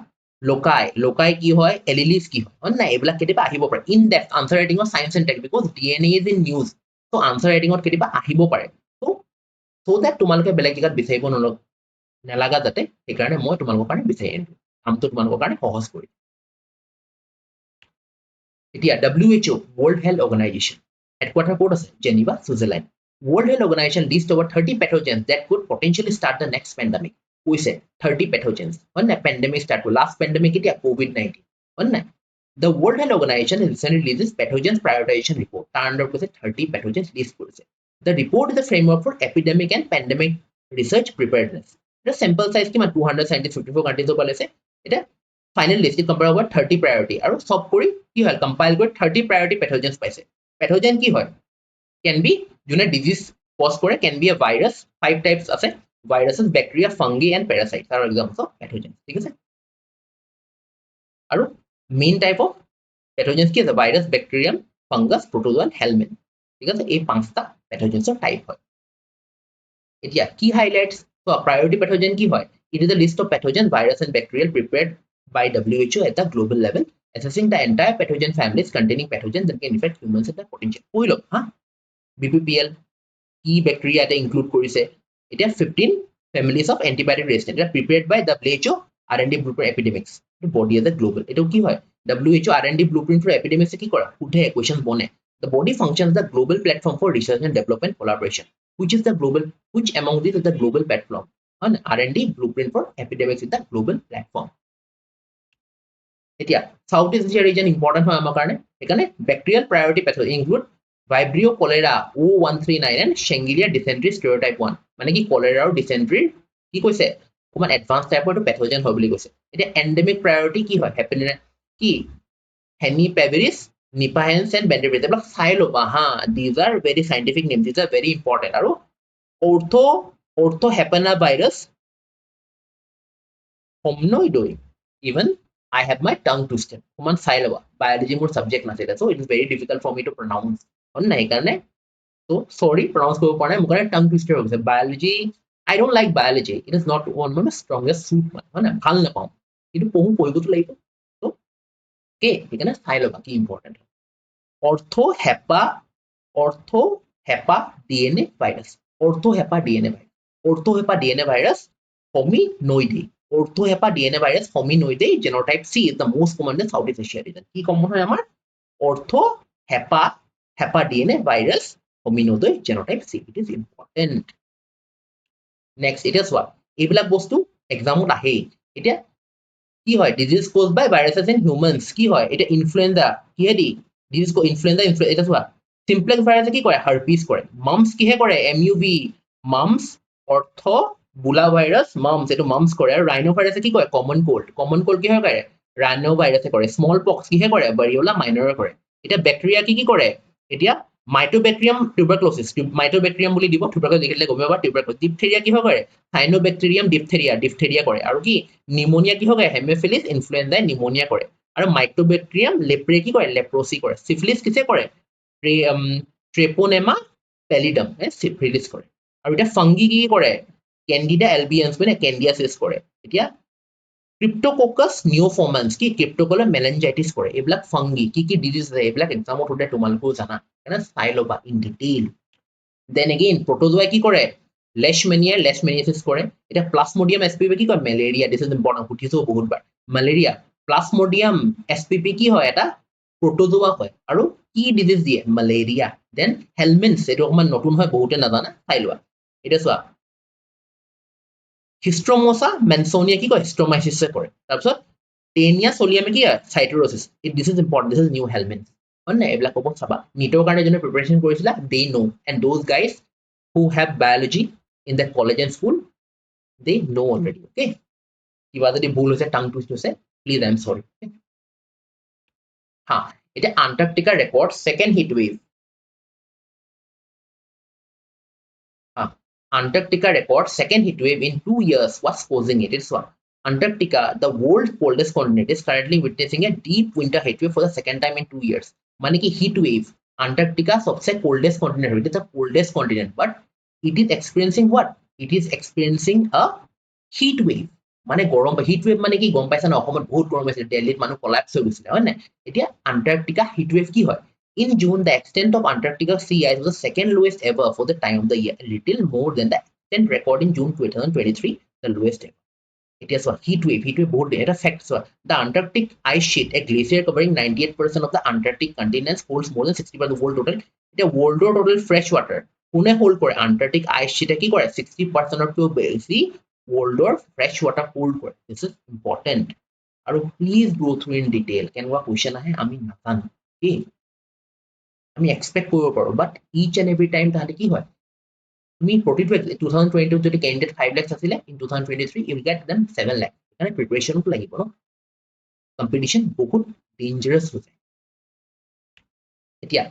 লোকাই কি হয় এলিলিস কি হয় না এবিলাক কেতিয়াবা আহিব পাৰে in depth answer writing of science and tech because DNA is in news so answer ৰাইটিংত কেতিয়াবা আহিব পাৰে সো দ্যাট তোমালোকে বেলেগ জায়গাত বিচাৰিব নালাগা যাতে সেইকাৰণে মই তোমালোকৰ কাৰণে বিচাৰি আনিলো কামটো তোমালোকৰ কাৰণে সহজ কৰি এতিয়া WHO World Health Organization headquarter ক'ত আছে Geneva Switzerland World Health Organization lists over 30 pathogens that could potentially start the next pandemic. Who said 30 pathogens? When the pandemic started, last pandemic it COVID-19. When the World Health Organization recently released pathogens prioritization report. Under 30 pathogens list. The report is a framework for epidemic and pandemic research preparedness. The sample size is 254 countries. It is final list compare over 30 priority. And sub kori ki hoy compile kori 30 priority pathogens paise. Pathogen ki hoy? Can be disease cause কৰে can be a virus 5 types আছে viruses bacteria fungi and parasites are examples of pathogens ঠিক আছে আৰু main type of pathogens কি আছে virus bacterium fungus protozoa and helminth ঠিক আছে এই পাঁচটা pathogens ৰ টাইপ হয় এতিয়া কি হাইলাইটস so priority pathogen কি হয় it is a list of pathogens virus and bacterial prepared by WHO at the global level assessing the entire pathogen families containing pathogens that can infect humans at the potential কই লওক হা BPPL কি bacteria এটা include কৰিছে এটা 15 families of antibiotic resistant এটা prepared by WHO R&D blueprint epidemics the body as a global এটো কি হয় WHO R&D blueprint for epidemics কি কৰা উঠে equation বনে the body functions as a global platform for research and development collaboration which among these is the global platform on R&D blueprint for epidemics is the global platform এতিয়া South East Asia region important হয় আমাৰ কাৰণে এখানে bacterial priority pathogen include Vibrio cholera O139 and Shingilla dysentery stereotype 1 মানে কি cholera আৰু dysentery কি কৈছে come on advanced type of pathogen হয় বুলি কৈছে এতিয়া endemic priority কি হয় কি Hemipaviris Nipahens and Bandivirus এইবিলাক চাই লবা হা these are very scientific names these are very important আৰু orthohepanavirus hominoidoi even I have my tongue twisted come on চাই লবা biology মোৰ subject নাছিলে so it is very difficult for me to pronounce হয় না সেইকাৰণে so sorry pronounce কৰিব পৰা নাই মোৰ কাৰণে tongue twister হৈ গৈছে biology I don't like biology it is not one of my strongest suit হয় না ভাল নাপাওঁ কিন্তু পঢ়িবতো লাগিব so okay সেইকাৰণে চাই লবা কি important orthohepa DNA virus orthohepa DNA virus hominoidae orthohepa DNA virus hominoidae genotype C is the most common in Southeast Asia region কি common হয় আমাৰ orthohepa DNA virus hominoidae genotype C it is important next it is what এইবিলাক বস্তু এক্সামত আহে এতিয়া কি হয় disease caused by viruses in humans কি হয় এটা ইনফ্লুয়েঞ্জা কিহেদি disease ইনফ্লুয়েঞ্জা এটা চোৱা simplex virus কি কৰে herpes কৰে mumps কিহে কৰে MUV mumps ortho বুলা ভাইৰাস mumps এটো mumps কৰে আৰু rhino virus কি কৰে common cold কি হয় কৰে rhino virus কৰে small pox কিহে কৰে variola minor কৰে এটা ব্যাকটেৰিয়া কি কৰে এতিয়া Mycobacterium tuberculosis Mycobacterium বুলি দিব tuberculosis দেখিলে গম পাবা tuberculosis diphtheria কি হয় Cyanobacterium diphtheria কৰে আৰু কি pneumonia কি হয় Haemophilus influenzae pneumonia কৰে আৰু Mycobacterium leprae কি কৰে leprosy কৰে syphilis কিছে কৰে Treponema pallidum syphilis কৰে আৰু এটা fungi কি কৰে Candida albicans মানে candidiasis কৰে এতিয়া Cryptococcus neoformans কি Cryptococcus meningitis কৰে এইবিলাক fungi কি disease আছে এইবিলাক এক্সামত উঠে তোমালোকো জানা এনা চাই লবা in detail then again protozoa কি কৰে leishmaniasis কৰে এটা Plasmodium spp কি কয় malaria this is important উঠিছো বহুত বাৰ malaria Plasmodium spp কি হয় এটা protozoa হয় আৰু কি disease দিয়ে malaria then helminths এটো অকমান নতুন হয় বহুতে নাজানা চাই লোৱা এটা চোৱা Histomosa mansonia কি কয় Histomyces কৰে তাৰপিছত Taenia solium কি Cytosis this is important this is new helminths হয় না এইবিলাক কব চাবা নিটৰ কাৰণে যেনে প্ৰিপাৰেচন কৰিছিলা they know and those guys who have biology in the college and school they know already okay কিবা যদি ভুল হৈছে টাং টুইষ্ট হৈছে please I am sorry okay? হা এটা Antarctica record second heat wave Antarctica records second heat wave in 2 years. What's causing it? It's what? Antarctica, the world's coldest continent, is currently witnessing a deep winter heat wave for the second time in 2 years. Mane ki heat wave. Antarctica सबसे coldest continent. It is the coldest continent, but it is experiencing what? It is experiencing a heat wave. মানে গৰম heat wave মানে কি গম পাইছা না অসমত বহুত গৰম হৈছে দিল্লীত মানুহ collapse হৈ গৈছিল হয় না এতিয়া Antarctica heat wave কি হয় In June, the extent of Antarctica sea ice was the second lowest ever for the time of the year, a little more than the extent recorded in June 2023, the lowest ever. It is a heat wave board data facts. The Antarctic ice sheet, a glacier covering 98% of the Antarctic continent, holds more than 60% of the world total. It is world total fresh water. Pune hold kore Antarctic ice sheet ki kore 60% of to basi world or fresh water hold kore. This is important. Aru please go through in detail. Kenwa question ahe ami nazano. Okay. আমি expect কৰিব পাৰো বাট ইচ and every time তাহাঁতে কি হয় তুমি প্ৰতিটো 2022 যদি candidate 5 lakh আছিল in 2023 you will get them 7 lakh মানে প্ৰিপাৰেচনটো লাগিব ন কম্পিটিশন বহুত ডেঞ্জাৰাস হৈছে এতিয়া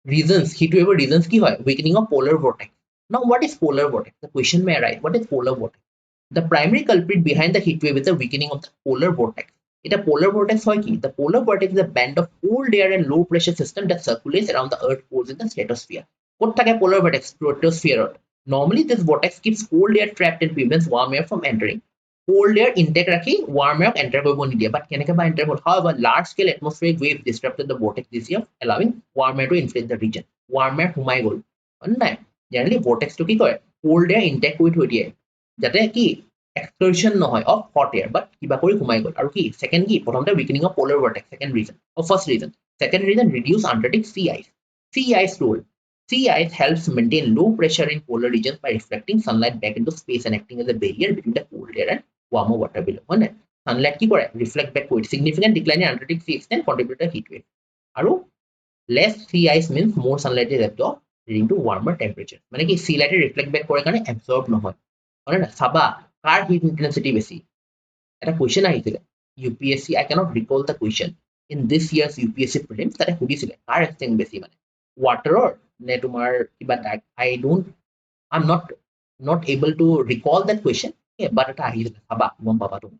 ৰিজনস হিট ৱেভৰ ৰিজনস কি হয় weakening of polar vortex Now, what is polar vortex? The question may arise, what is polar vortex? The primary culprit behind the heat wave is the weakening of the polar vortex. It a polar vortex hoy ki? The polar vortex is a band of cold air and low pressure system that circulates around the Earth poles in the stratosphere. What thake polar vortex? Stratosphere. Normally, this vortex keeps cold air trapped and prevents warm air from entering. Cold air intake rakhi, warm air enter koibo nidiye. But keneke ba enter hol? However, large scale atmospheric waves disrupted the vortex this year, allowing warm air to inflate the region. Warm air humai gol. Generally, vortex to ki kore? Cold air intake koi thoi diye. যাতে কি excursion নহয় of hot air but কিবা কৰি ঘুমাই গল আৰু কি second কি প্ৰথমতে weakening of polar vortex second reason or first reason second reason reduce Antarctic sea ice role sea ice helps maintain low pressure in polar regions by reflecting sunlight back into space and acting as a barrier between the cold air and warmer water below হয় নাই sunlight কি কৰে reflect back কৰি significant decline in Antarctic sea extent contribute to heat wave আৰু less sea ice means more sunlight is absorbed leading to warmer temperature মানে কি sea light reflect back কৰে কাৰণে absorb নহয় হয় না চাবা কাৰ heat intensity বেছি এটা question আহিছিলে UPSC I cannot recall the question in this year's UPSC prelims তাতে সুধিছিলে কাৰ এক্সটেন্ট বেছি মানে water নে তোমাৰ কিবা I'm not able to recall that question but এটা আহিছিলে চাবা গম পাবা তুমি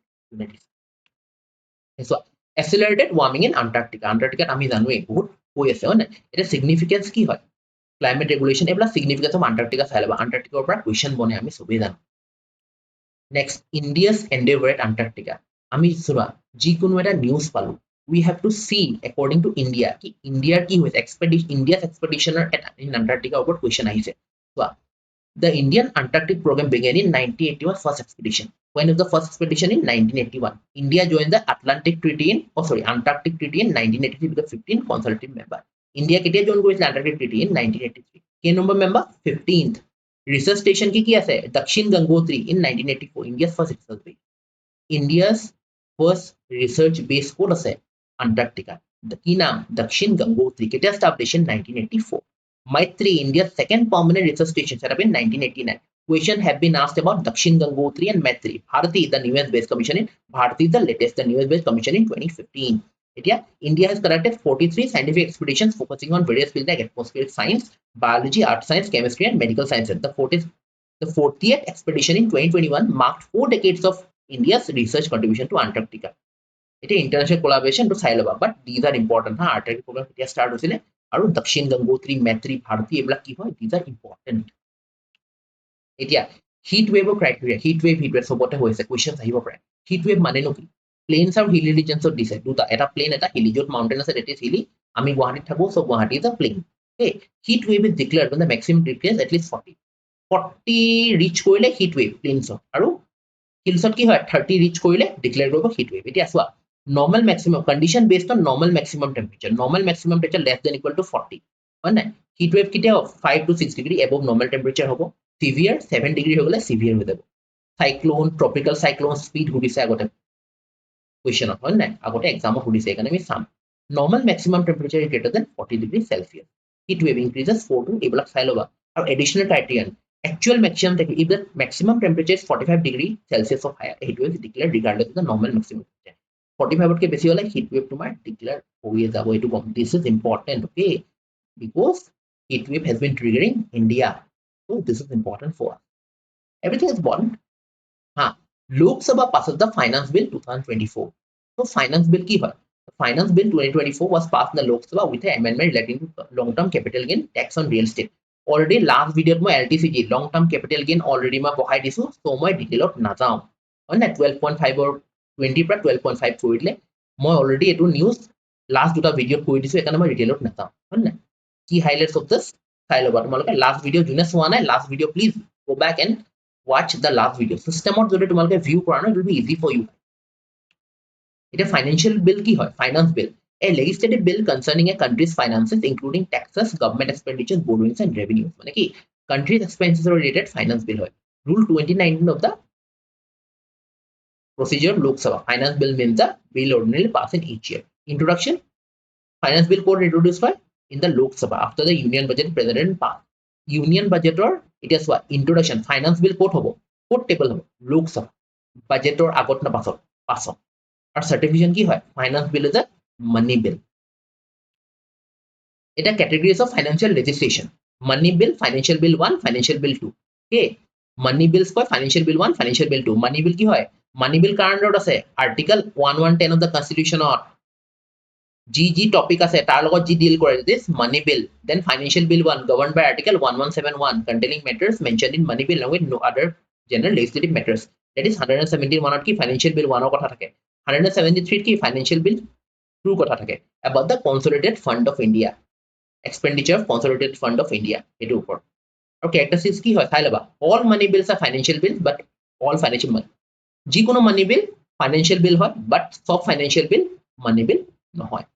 so accelerated warming in Antarctica আমি জানোৱে বহুত হৈ আছে হয় না এটা significance কি হয় climate regulation এইবিলাক significance of Antarctica চাই লবা Antarctica পৰা question বনে আমি সবেই জানো next India's endeavor at Antarctica আমি শুনা যিকোনো এটা নিউজ পালো we have to see according to India কি ইন্ডিয়াৰ কি হৈছে India's expedition in Antarctica ওপৰত question আহিছে চোৱা the Indian Antarctic program began in 1981 first expedition when was the first expedition in 1981 India joined the Antarctic Treaty in 1983 with the 15th consultative member India কেতিয়া join কৰিছিল Antarctic Treaty in 1983 কেই number member 15th research station কি আছে Dakshin Gangotri in 1984 India's first research base ক'ত আছে Antarctica কি নাম Dakshin Gangotri কেতিয়া established in 1984 Maitri India's second permanent research station set up in 1989 question have been asked about Dakshin Gangotri and Maitri Bharati the newest base commission in Bharati the latest the newest base commission in 2015 India has conducted 43 scientific expeditions focusing on various fields like atmospheric science, biology, earth science, chemistry, and medical sciences. The 40th expedition in 2021 marked 4 decades of India's research contribution to Antarctica. It is international collaboration to Sailaba, but these are important. Antarctic program start hosile, aru Dakshin Gangotri, Maitri, Bharati, eblak ki hoy, these are important. Heat wave criteria, heat wave, sobote hoise questions ahibo pare. Heat wave mane no ki? Plains and hilly regions of this duta eta plain eta hilly jot mountain ase that is hilly ami Guwahati thabo so Guwahati is a plain okay heat wave is declared when the maximum temperature is at least 40 reach koile heat wave plains aru hills ki hoy 30 reach koile declare koibo heat wave etia aswa normal maximum condition based on normal maximum temperature less than equal to 40 হয় না heat wave kitia 5 to 6 degree above normal temperature hobo severe 7 degree hogole severe হৈ যাব cyclone tropical cyclone speed hudise agote question হয় না আগতে exam সুধিছে এখানে আমি সাম normal maximum temperature is greater than 40 degrees Celsius heat wave increases 4 to এইবিলাক চাই লবা আৰু additional criterion actual maximum if the maximum temperature is 45 degrees Celsius or higher heat wave is declared regardless of the normal maximum temperature 45 কে বেছি হলে heat wave তোমাৰ declare হৈ যাব এটো কম this is important okay because heat wave has been triggering India so this is important for us everything is important Lok Sabha passes the Finance Bill 2024. So Finance Bill ki hoy? The Finance Bill 2024 was passed in the Lok Sabha with an amendment relating to long-term capital gain tax on real estate. Already last video মই LTCG long-term capital gain already মই বহাই দিছো so মই detailot নাযাও হয় না 12.5 or 20 পৰা 12.5 কৰি দিলে মই already এটো news last দুটা ভিডিও কৰি দিছো একাৰণে মই detailot নাযাও হয় না কি highlights of this চাই লবা তোমালোকে last video জুনে চোৱা নাই last video please go back and watch the last video system or jodi tumalke view korano it will be easy for you it a financial bill ki hoy finance bill a legislative bill concerning a country's finances including taxes government expenditures borrowings and revenues mane ki country's expenses related finance bill hoy rule 2019 of the procedure Lok Sabha finance bill means the bill ordinarily passed in each year introduction finance bill code introduced by in the Lok Sabha after the union budget president passed union budget or it is what introduction finance bill code hobo code table hobo Lok Sabha budget or agot na pass or certification ki hoy finance bill is a money bill এটা categories of financial legislation money bill, financial bill 1, financial bill 2. Okay, money bills কয় financial bill 1, financial bill 2. money bill কি হয়? money bill কাৰ আন্ডাৰত আছে? article 110 of the constitution যি topic আছে তাৰ লগত যি deal কৰে, this money bill. Then financial bill 1 governed by article 1171 containing matters mentioned in money bill along with no other general legislative matters. That is 171 কি financial bill 1 কথা থাকে, 173 কি financial bill 2 কথা থাকে about the consolidated fund of India, expenditure of consolidated fund of India এটো উপৰ। আৰু characteristics কি হয় চাই লবা, all money bills are financial bills but all financial money, যিকোনো money bill financial bill হয় but সব financial bill money bill নহয়।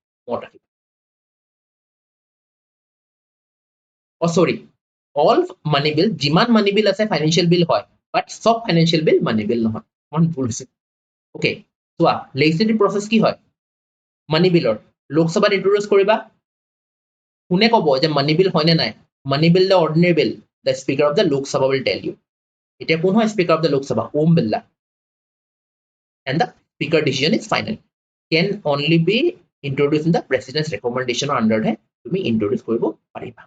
sorry, all money bill, যিমান money bill আছে financial bill হয় but সব financial bill money bill নহয়। okay, চোৱা legislative process কি হয় money billৰ, লোকসভাত introduce কৰিবা, কোনে ক'ব যে money bill হয় নে নাই? money bill the ordinary bill, the speaker of the Lok Sabha will tell you. এতিয়া কোন হয় speaker of the Lok Sabha? Om Birla. And the speaker decision is final, can only be introduced in the president's recommendation under হে তুমি introduce কৰিব পাৰিবা।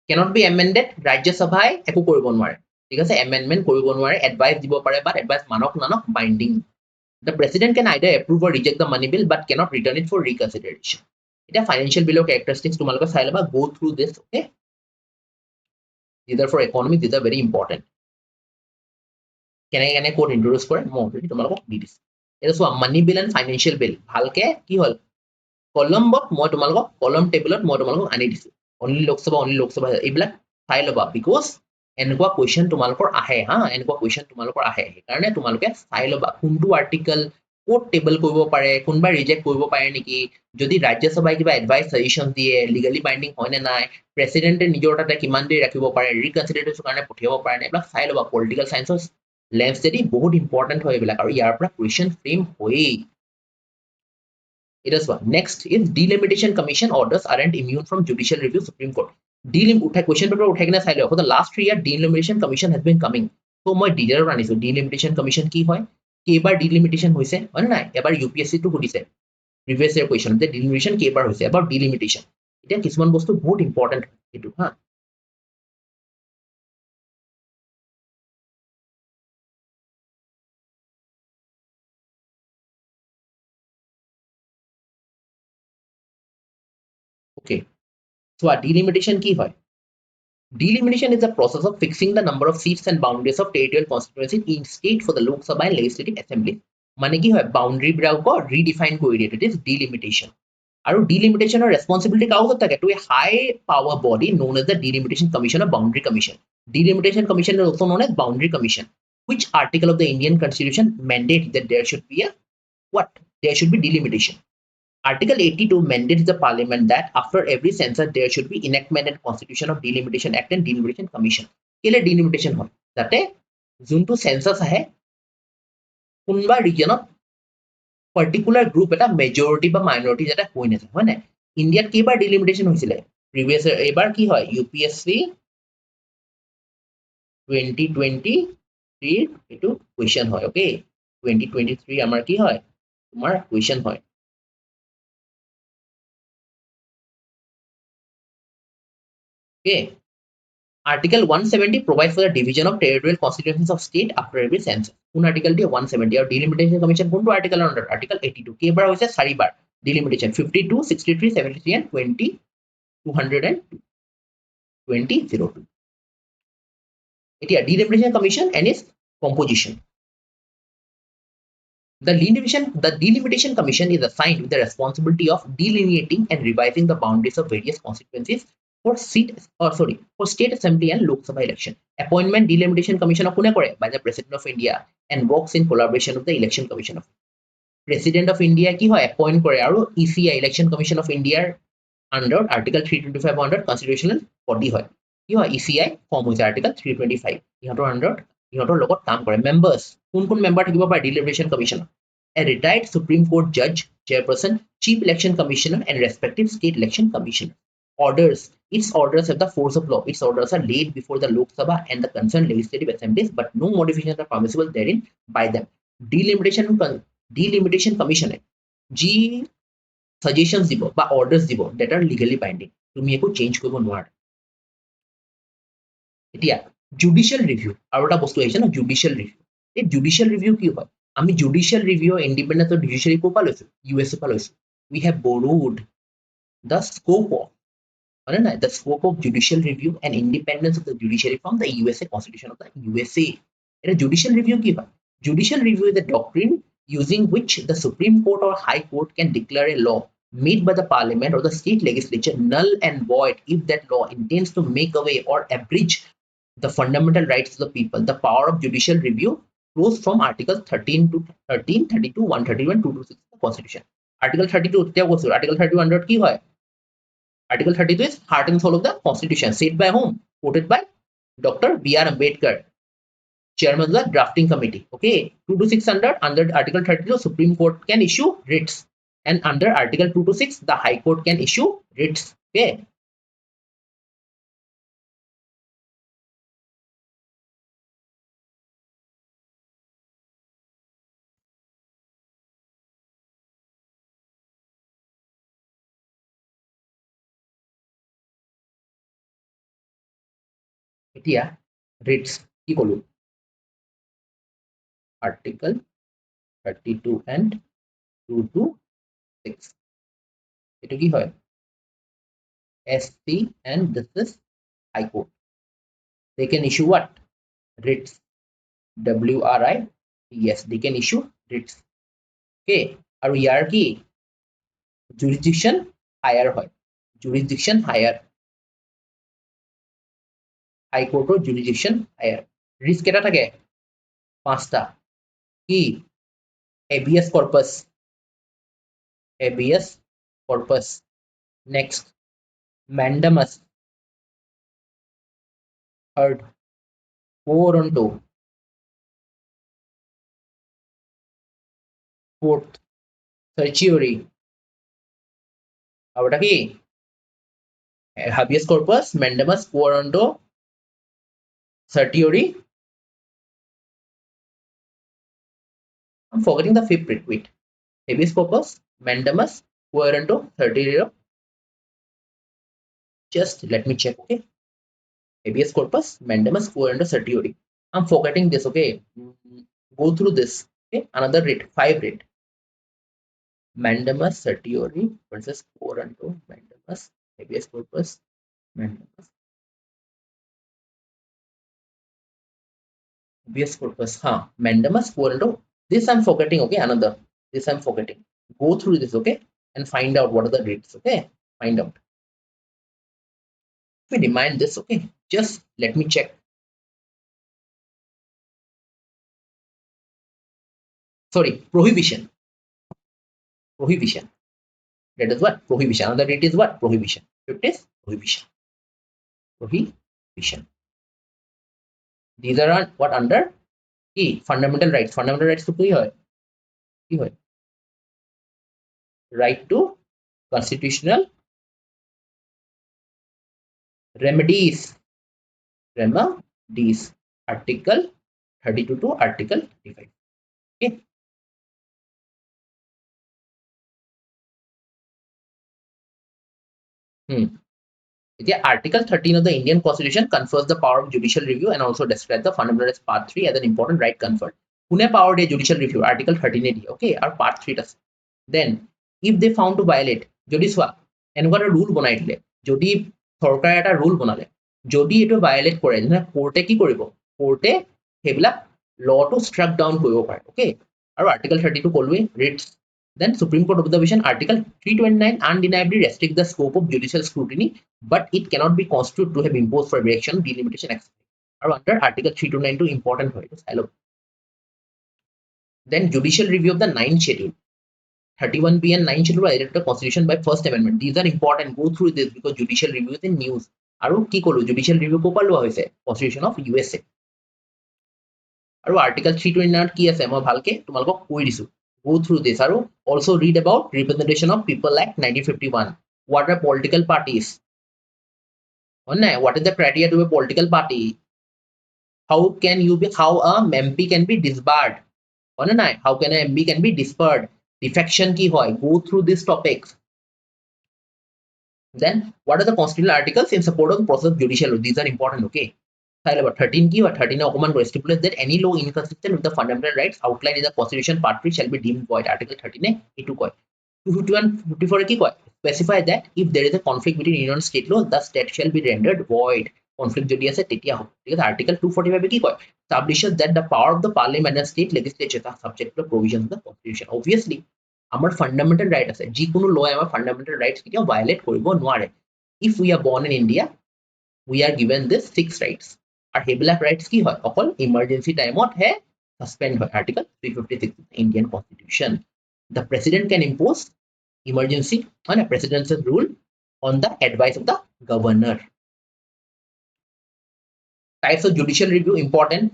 cannot be amended, ৰাজ্য সভাই একো কৰিব নোৱাৰে, ঠিক আছে, amendment কৰিব নোৱাৰে, advice দিব পাৰে but advice মানক Nanak binding। the president can either approve or reject the money bill but cannot return it for reconsideration। এতিয়া financial bill characteristics তোমালোকে চাই লবা, go through this, okay? these are for economy, these are very important। কেনে code introduce কৰে মই already তোমালোকক দি দিছো। এটা চোৱা money bill and financial bill ভালকে কি হল, কলমত মই তোমালোকক কলম টেবুলত মই তোমালোকক আনি দিছো, only Lok Sabha এইবিলাক চাই লবা because এনেকুৱা question তোমালোকৰ আহে হা, এনেকুৱা question তোমালোকৰ আহে, সেইকাৰণে তোমালোকে চাই লবা কোনটো article ক'ত টেবল কৰিব পাৰে, কোনবা ৰিজেক্ট কৰিব পাৰে নেকি, যদি ৰাজ্য সভাই কিবা এডভাইস সাজেশন দিয়ে লিগালি বাইন্ডিং হয় নে নাই, প্ৰেসিডেন্টে নিজৰ তাতে কিমান দেৰি ৰাখিব পাৰে, ৰিকনসিডাৰেশন কাৰণে পঠিয়াব পাৰে নে, এইবিলাক চাই লবা। পলিটিকেল সায়েন্সৰ লেন্স যদি বহুত ইম্পৰ্টেন্ট হয় এইবিলাক, আৰু ইয়াৰ পৰা কুৱেশ্যন ফ্ৰেম হয়েই। এটা চোৱা next is delimitation commission orders aren't immune from judicial review, Supreme Court। question paper উঠাই কিনে চাই লও, for the last 3 years delimitation commission has been coming, so মই ডিটেইলত আনিছো delimitation commission কি হয়, কেইবাৰ delimitation হৈছে হয় নে নাই, এবাৰ UPSC টো সুধিছে previous year question যে delimitation কেইবাৰ হৈছে, about delimitation। এতিয়া কিছুমান বস্তু বহুত ইম্পৰ্টেন্ট এটো হা। okay, so delimitation কি হয়? Delimitation is the process of fixing the number of seats and boundaries of territorial constituencies in state for the Lok Sabha and Legislative Assembly। মানে কি হয়, boundary বিলাকক redefine কৰি দিয়ে, it is delimitation। আৰু delimitation responsibility কাৰ ওপৰত থাকে, to a high power body known as the Delimitation Commission or Boundary Commission। Delimitation Commission is also known as Boundary Commission। Which article of the Indian Constitution mandates that there should be a what? There should be delimitation। Article 82 mandates the Parliament that after every census there should be enactment and constitution of Delimitation Act and Delimitation Commission। কেলে delimitation হয়? যাতে যোনটো census আহে কোনবা ৰিজনত particular group এটা majority বা minority যাতে হৈ নাযায়, হয় না? ইন্ডিয়াত কেইবাৰ delimitation হৈছিলে প্ৰিভিয়াস, এবাৰ কি হয় UPSC 2023 এটো কোয়েশ্চন হয়, ওকে 2023 আমাৰ কি হয় তোমাৰ কোয়েশ্চন হয়। Okay, Article 170 provides for the division of territorial constituencies of state after every census। কোন article দিয়ে 170, আৰু delimitation commission কোনটো article under? Article 82। কেইবাৰ হৈছে? 4 বাৰ delimitation, 52, 63, 73 and 20, 202। এতিয়া delimitation commission and its composition। The delimitation commission is assigned with the responsibility of delineating and revising the boundaries of various constituencies for state assembly and Lok Sabha election। Appointment delimitation commission কোনে কৰে? By the President of India and works in collaboration with the Election Commission of President of India কি হয় appoint কৰে, আৰু ECI Election Commission of India under Article 325 under constitutional body হয়, কি হয় ECI form হৈছে Article 325, ইহঁতৰ লগত কাম কৰে। Members কোন মেম্বাৰ থাকিব পাৰে delimitation commission? A retired Supreme Court judge, chairperson, chief election commissioner and respective state election commissioner। Orders, its orders have the force of law, its orders are laid before the Lok Sabha and the concerned legislative assemblies but no modifications are permissible therein by them। delimitation commission যি suggestions দিব বা orders দিব that are legally binding, তুমি একো change কৰিব নোৱাৰা এতিয়া judicial review আৰু এটা বস্তু আহিছে ন জুডিশিয়াল ৰিভিউ এই জুডিশিয়াল ৰিভিউ কি হয় আমি জুডিশিয়াল ৰিভিউ ইণ্ডিপেণ্ডেন্স অফ জুডিশিয়াৰী ক'ৰ পৰা লৈছো USA পৰা লৈছো we have borrowed the scope of the scope of judicial review and independence of the judiciary from the USA Constitution of the USA. A judicial review ki hai? Judicial review is a doctrine using which the Supreme Court or High Court can declare a law made by the Parliament or the state legislature null and void if that law intends to make away or abridge the fundamental rights of the people. The power of judicial review flows from Article 13 to 13, 32, 131, 226 of the Constitution. Article 32, Article 31 under ki hai? Article 32 is heart and soul of the Constitution. Said by whom? Quoted by Dr. B.R. Ambedkar, Chairman of the Drafting Committee. Okay, 226 under Article 32, Supreme Court can issue writs, and under Article 226, the High Court can issue writs. Okay. এতিয়া writs কি কলো Article 32 and 226 এটো কি হয় SC and this is High Court. They can issue what? Writs. WRITS. They can issue writs. Okay. আৰু ইয়াৰ কি jurisdiction higher হয় jurisdiction higher High Court or jurisdiction higher risk কেটা থাকে পাঁচটা কি habeas corpus next mandamus third quorum fourth certiorari আৰু এটা কি habeas corpus mandamus quorum certiorari. I'm forgetting the fifth writ. Wait. Habeas corpus, mandamus, quorum certiorari. Just let me check. Okay. Habeas corpus, mandamus, quorum certiorari. I'm forgetting this. Okay. Go through this. Okay. Another writ. 5 writ. Mandamus, certiorari versus quorum mandamus, habeas corpus, mandamus. Habeas corpus, mandamus, quorum. This I'm forgetting, okay, another. This I'm forgetting. Go through this, okay, and find out what are the writs, okay? Find out. We remind this, okay? Just let me check. Sorry, prohibition. Prohibition. That is what? Prohibition. Another writ is what? Prohibition. Fifth is prohibition. Prohibition. These are what under key fundamental rights. Fundamental rights to ki hoy? Right to constitutional remedies. Article 32 to Article 35. Okay. Article 13 of the Indian Constitution confers the power of judicial review and also describes the fundamental rights part 3 as an important right conferred. Kune power de judicial review? Article 13 AD. Okay, our part 3 does. Then, if they found to violate, jodi swa, enukwa eta rule banai dile. Jodi sarkar eta rule banale. Jodi eto violate kore, court ki koribo? Court hebla law to struck down koribo pare. Okay. Our Article 32 kolwe writs. Then Supreme Court observation Article 329 undeniably restricts the scope of judicial scrutiny, but it cannot be construed to have imposed for reaction, delimitation, etc. Or under Article 329 important hoy to silo. Then judicial review of the 9th schedule. 31B and 9th schedule are added to the Constitution by First Amendment. These are important. Go through this because judicial review is in news. Aru ki kolu judicial review ko par loa hoise Constitution of USA. Aru Article 329 ki ase moi bhalke tumalok koi disu. Go through this. Also read about Representation of People Act 1951. What are political parties? What is the criteria to a political party? How a MP can be disbarred? How can an MP can be disbarred? Defection ki hoy? Go through these topics. Then what are the constitutional articles in support of the process of judicial law? These are important, okay? 13 কি হয় 13 অকমান stipulates that any law inconsistent with the fundamental rights outlined in the constitution part 3 shall be deemed void. Article 13 এটো কয় 251 54 কি কয় specify that if there is a conflict between union and state law the state shall be rendered void. Conflict যদি আছে তেতিয়া হ'ব ঠিক আছে article 245 কি কয় establishes that the power of the parliament and state legislature are subject to the provisions of the constitution. Obviously আমাৰ fundamental right আছে যিকোনো law আমাৰ fundamental rights কেতিয়াও violate কৰিব নোৱাৰে. If we are born in India we are given this 6 rights আৰু সেইবিলাক rights কি হয় অকল emergency time হে suspend হয় article 356 Indian constitution. The president can impose emergency on a presidential rule on the advice of the governor. Types of judicial review important: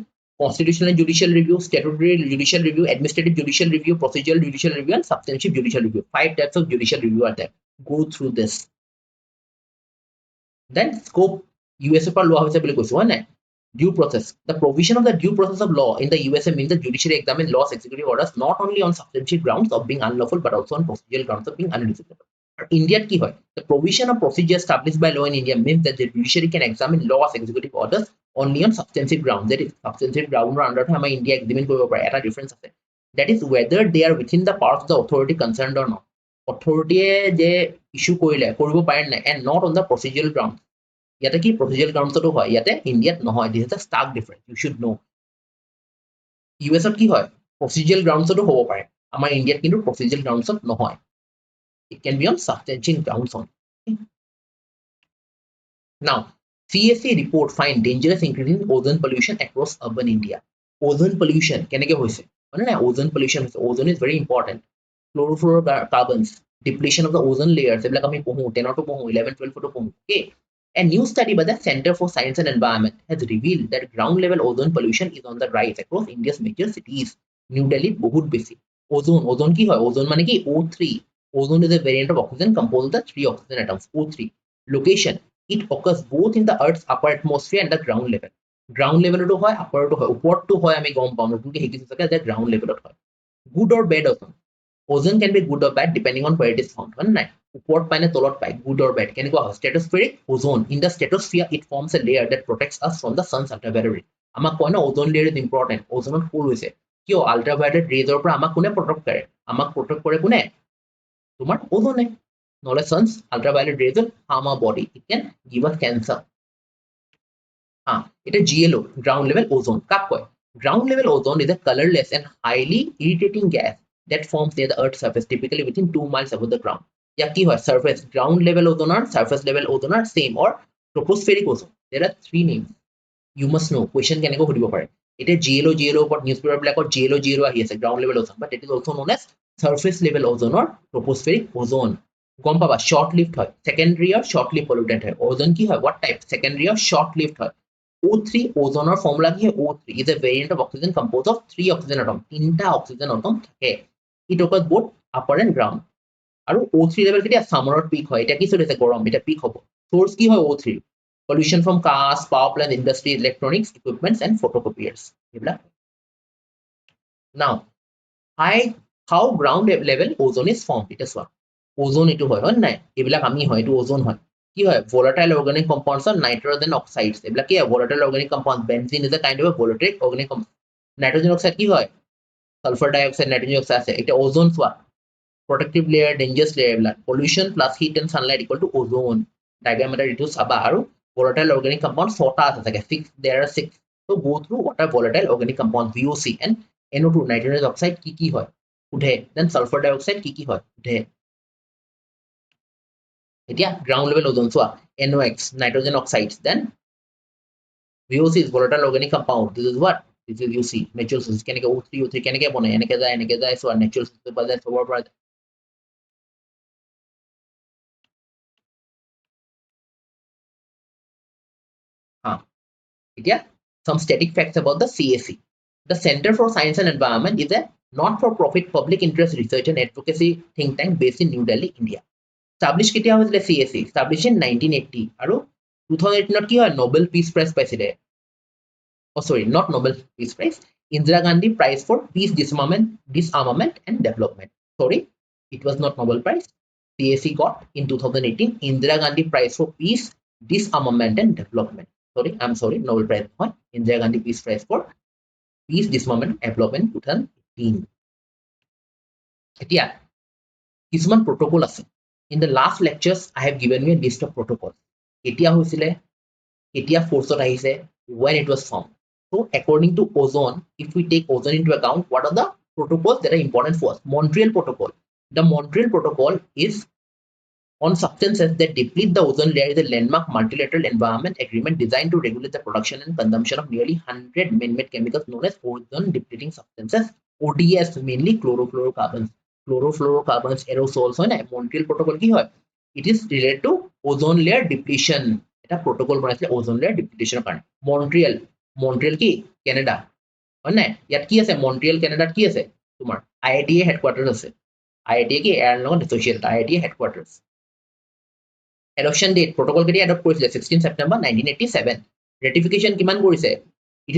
constitutional judicial review, statutory judicial review, administrative judicial review, procedural judicial review, and substantive judicial review. 5 types of judicial review are there. Go through this. Then scope USA per law hoise boli koisu hoy nai due process. The provision of the due process of law in the USA means the judiciary examine laws executive orders not only on substantive grounds of being unlawful but also on procedural grounds of being unreasonable. India ki hoy the provision of procedure established by law in India means that the judiciary can examine laws executive orders only on substantive grounds. That is substantive ground under to আমাৰ India examine কৰিব পাৰে এটা difference আছে. That is whether they are within the powers of the authority concerned or not. Authority যে issue কৰিলে কৰিব পাৰে নাই and not on the procedural grounds. ইয়াতে কি procedural grounds তো হয় ইয়াতে ইন্ডিয়াত নহয়. This is a stark difference, you should know. US ত কি হয় procedural grounds তো হ'ব পাৰে আমাৰ ইন্ডিয়াত কিন্তু procedural grounds ত নহয়. It can be on substantive grounds only. Now CSC report find dangerous increase in ozone pollution across urban India. Ozone pollution কেনেকে হৈছে মানে না ozone pollution হৈছে. Ozone is very important. Chlorofluorocarbons, depletion of the ozone layers এইবিলাক আমি পঢ়ো 10 to পঢ়ো 11 12 to পঢ়ো. Okay, a new study by the Center for Science and Environment has revealed that ground level ozone pollution is on the rise across India's major cities. New Delhi বহুত বেশি. Ozone কি হয় ozone মানে কি O3. Ozone is a variant of oxygen composed of the 3 oxygen atoms. O3. Location: it occurs both in the Earth's upper atmosphere and the ground level. Ground level to hoy, upper to hoy, upward to hoy, ami gom paum notun ke heki sake that ground level to hoy. Good or bad ozone? Ozone can be good or bad depending on where it is found. One night, upward paine tolot pai, good or bad. Can go stratospheric ozone. In the stratosphere, it forms a layer that protects us from the sun's ultraviolet. Ama koina ozone layer is important. Ozone full hoise. Kyo ultraviolet rays or pra ama kune protect kare. Ama protect kore kune. Tumar ozone. Knowledge sun's ultraviolet rays will harm our body. It can give us cancer. It is GLO, ground level ozone. Kap koi? Ground level ozone is a colorless and highly irritating gas that forms near the Earth's surface, typically within 2 miles above the ground. Ya ki hoy? Surface, ground level ozone or surface level ozone are same or tropospheric ozone. There are 3 names. You must know. Question can go hodibo pare. It is GLO, but newspaper black or GLO ahi ase ground level ozone, but it is also known as surface level ozone or tropospheric ozone. গম পাবা short lived হয় secondary or short lived pollutant হয় ozone কি হয় what type secondary or short lived হয় O3 ozone or formula কি হয় O3 is a variant of oxygen composed of 3 oxygen atom তিনটা oxygen atom থাকে it occurs both upper and ground আৰু O3 level কেতিয়া summer peak হয় এটা কি চলিছে গৰম এটা peak হ'ব source কি হয় O3 pollution from cars power plants industry electronics equipments and photocopiers এইবিলাক now how ground level ozone is formed it is what ozone etu hoy নাই এবিলাক আমি হয় এটো ozone হয় কি হয় volatile organic compounds or nitrogen oxides এবিলাক কি volatile organic compounds benzene is a kind of a volatile organic compound nitrogen oxide কি হয় sulfur dioxide nitrogen oxide আছে এটা ozone soya protective layer dangerous layer এবিলাক pollution plus heat and sunlight equal to ozone diagram এটা এটো চাবা আৰু volatile organic compounds ছটা আছে থাকে 6 there are 6 so go through what are volatile organic compounds VOC and NO2 nitrogen oxide কি হয় উঠে then sulfur dioxide কি হয় উঠে এতিয়া ground level ozone so NOx nitrogen oxides then VOC is volatile organic compound this is what this is you see natural sources কেনেকে O3 কেনেকে বনে এনেকে যায় so natural sources পায় সবৰ পৰা এতিয়া some static facts about the CSC. The Center for Science and Environment is a not-for-profit public interest research and advocacy think tank based in New Delhi, India. Established কেতিয়া হৈছিলে CSC? Established in 1980 আৰু 2018 কি হয় Nobel Peace Prize পাইছিলে oh sorry not Nobel Peace Prize Indira Gandhi Prize for Peace Disarmament and Development sorry it was not Nobel Prize CSE got in 2018 Indira Gandhi Prize for Peace, Disarmament and Development. Nobel Prize হয় Indira Gandhi Peace Prize for Peace, Disarmament and Development 2018. এতিয়া কিছুমান protocol আছে. In the last lectures I have given you a list of protocols. কেতিয়া হৈছিলে, কেতিয়া force আহিছে, when it was formed. So according to ozone, if we take ozone into account, what are the protocols that are important for us? Montreal Protocol. The Montreal Protocol is on substances that deplete the ozone layer is a landmark multilateral environment agreement designed to regulate the production and consumption of nearly 100 man-made chemicals known as ozone depleting substances, ODS, mainly chlorofluorocarbons. Chlorofluorocarbons, aerosols, and Montreal Protocol ki hoy? It is related to ozone layer depletion. Eta protocol banaisile ozone layer depletion karone. Montreal ki Canada. হয় নাই ইয়াত কি আছে মন্ট্ৰিয়েল কানাডাত কি আছে তোমাৰ IATA headquarter আছে IATA কি এয়াৰলাইন লগত associated IATA headquarter adoption date protocol কেতিয়া adopt কৰিছিলে 16 September 1987 ratification কিমান কৰিছে it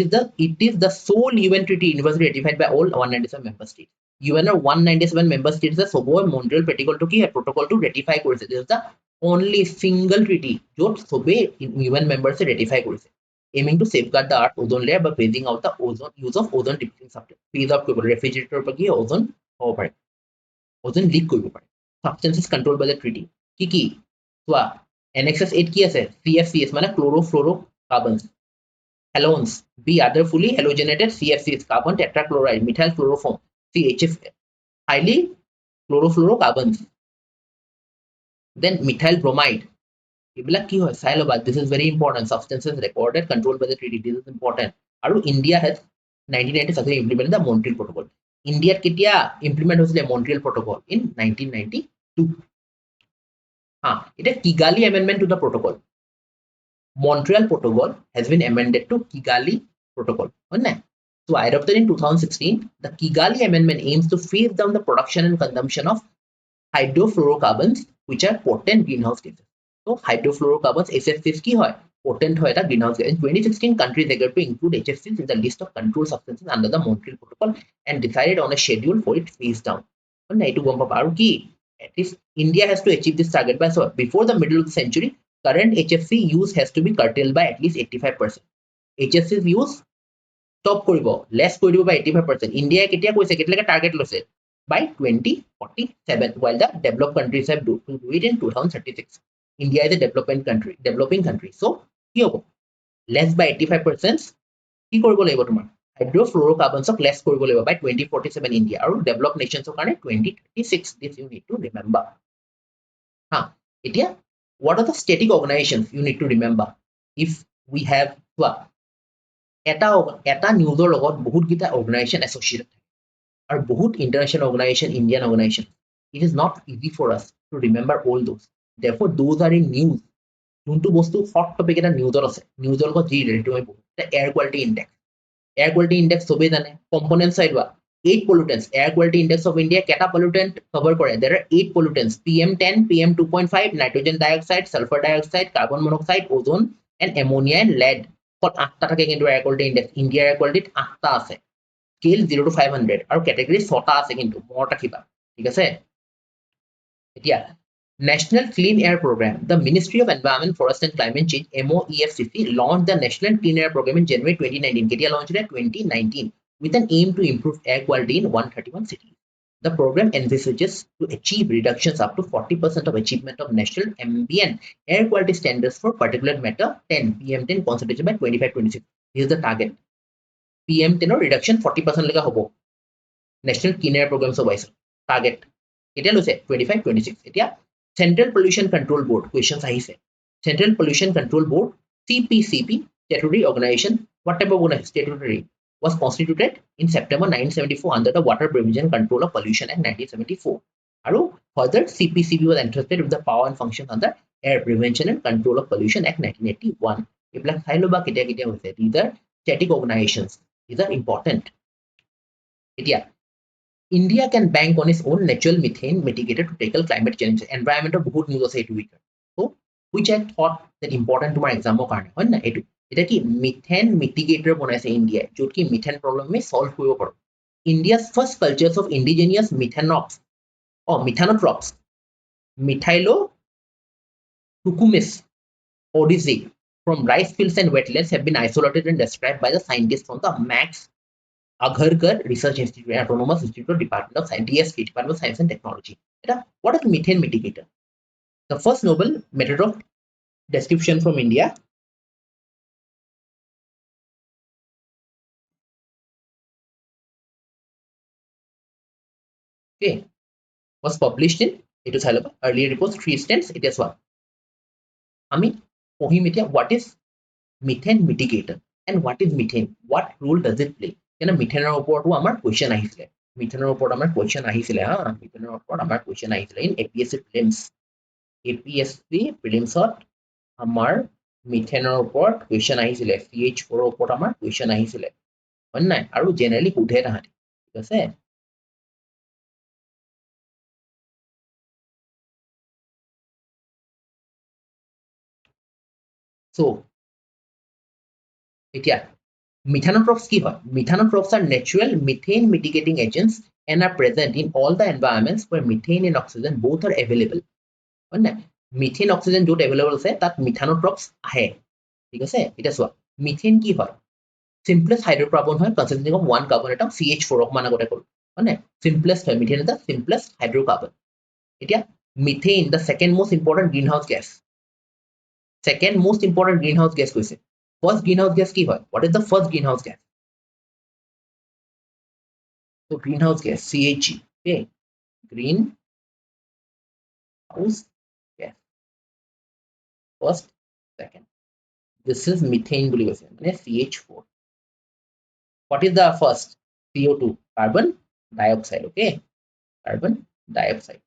is the sole UN treaty universally ratified by all 197 member states UN or 197 member states আছে সবৰে Montreal protocol to কি protocol to ratify কৰিছে this is the only single treaty য'ত সবে UN members ratify কৰিছে aiming to safeguard the earth ozone layer by phasing out the use of ozone depleting substance phase out কৰিব refrigerator পৰা কি ozone হ'ব পাৰে ozone leak কৰিব পাৰে substances controlled by the treaty কি So, NXS 8 কি আছে CFCs মানে chlorofluorocarbons halogens B other fully halogenated CFCs carbon tetrachloride methyl chloroform CHF highly chlorofluorocarbons then methyl bromide এইবিলাক কি হয় চাই লবা this is very important substances recorded controlled by the treaty this is important আৰু India has 1990 successfully implemented the Montreal Protocol India কেতিয়া implement হৈছিলে Montreal Protocol in 1992 it is Kigali Amendment to the Protocol. Montreal Protocol has been amended to Kigali Protocol. So, adopted in 2016, the Kigali Amendment aims to phase down the production and consumption of hydrofluorocarbons, which are potent greenhouse gases. So, hydrofluorocarbons, HFCs ki hoy, potent hoy ta greenhouse gas. In 2016, countries agreed to include HFCs in the list of controlled substances under the Montreal Protocol and decided on a schedule for its phase down. At least India has to achieve this target by so before the middle of the century, current HFC use has to be curtailed by at least 85%. HFC's use stop koribo, less koribo by 85%. India ketia koise ketleka target lose by 2047, while the developed countries have to do it in 2036. India is a developing country. So, ki hobo? Less by 85%. Ki koribo laibo tomar? Hydrofluorocarbons of less কৰিব লাগিব by 2047 India আৰু developed nations of কাৰণে 2036 this you need to remember এতিয়া what are the static organizations you need to remember if we have এটা নিউজৰ লগত বহুত গিটা organization associated আৰু বহুত international organization Indian organization it is not easy for us to remember all those therefore those are in news যোনটো বস্তু hot topic এটা নিউজৰ আছে নিউজৰ লগত যি ৰিলেটেড হয় air quality index Air quality index sobe jane component side wa 8 pollutants air quality index of India keta pollutant cover kore there are 8 pollutants PM10 PM2.5 nitrogen dioxide sulfur dioxide carbon monoxide ozone and ammonia and lead kot 8 ta thake kintu air quality index India air quality 8 ta ase scale 0 to 500 aru category 6 ta ase kintu more takhiba thik ase etia National Clean Air Program. The Ministry of Environment, Forest and Climate Change (MOEFCC) launched the National Clean Air Program in January 2019. Ketia launched in 2019 with an aim to improve air quality in 131 cities. The program envisages to achieve reductions up to 40% of achievement of national ambient air quality standards for particulate matter 10 PM10 concentration by 25-26. This is the target. PM10 reduction 40% lega hobo. National Clean Air Program so wise target. Ketia loise 25-26. Etia Central Pollution Control Board questions ahise Central Pollution Control Board CPCB statutory organization what type of statutory was constituted in September 1974 under the Water Prevention Control of Pollution Act 1974 aru further CPCB was entrusted with the power and functions under Air Prevention and Control of Pollution Act 1981 eblak sai loba ketia hoise these are static organizations these are important etia India can bank on its own natural methane mitigator to tackle climate change. Environmental बहुत news আছে এইটো week. So, which I thought that important to my exam কাৰণে হয় না এইটো এটা কি methane mitigator বনাইছে India য'ত কি methane problem আমি solve কৰিব পাৰো. India's first cultures of indigenous methanotrops Mithailo Tukumis odyssey from rice fields and wetlands have been isolated and described by the scientists from the Max Agharkar Research Institute, Autonomous Institute, Department of Science, DSP, Department of Science and Technology. What is methane mitigator? The first noble method of description from India. Okay, was published in it is earlier reports 3 stands. It is one. আমি পঢ়িম এতিয়া what is methane mitigator and what is methane, what role does it play? কেনে মিথেনৰ ওপৰতো আমাৰ question আহিছিলে, মিথেনৰ ওপৰত আমাৰ question আহিছিলে মিথেনৰ ওপৰত আমাৰ কোৱেশ্চন আহিছিলে ইন APSC prelims, APSC prelims-ত আমাৰ মিথেনৰ ওপৰত কোৱেশ্চন আহিছিলে, CH4 ৰ ওপৰত আমাৰ কোৱেশ্চন আহিছিলে হয় নাই, আৰু জেনাৰেলি সোধে তাহাঁতি, ঠিক আছে। So এতিয়া methanotrophs কি হয়? Methanotrophs are natural methane mitigating agents and are present in all the environments where methane and oxygen both are available. হয় নাই, মিথেন অক্সিজেন য'ত এভেইলেবল আছে তাত মিথানোট্ৰপছ আহে, ঠিক আছে। এতিয়া চোৱা মিথেন কি হয়, simplest hydrocarbon হয় consisting of one carbon atom CH4 অকমান আগতে ক'লো হয় নাই, simplest হয় methane is the simplest hydrocarbon। এতিয়া methane the second most important greenhouse gas, second most important greenhouse gas কৈছে। First greenhouse gas কি হয়, what is the first greenhouse gas? So greenhouse gas CHG, okay, greenhouse gas first, second, this is methane বুলি কৈছে মানে CH4। What is the first? CO2, carbon dioxide, okay, carbon dioxide।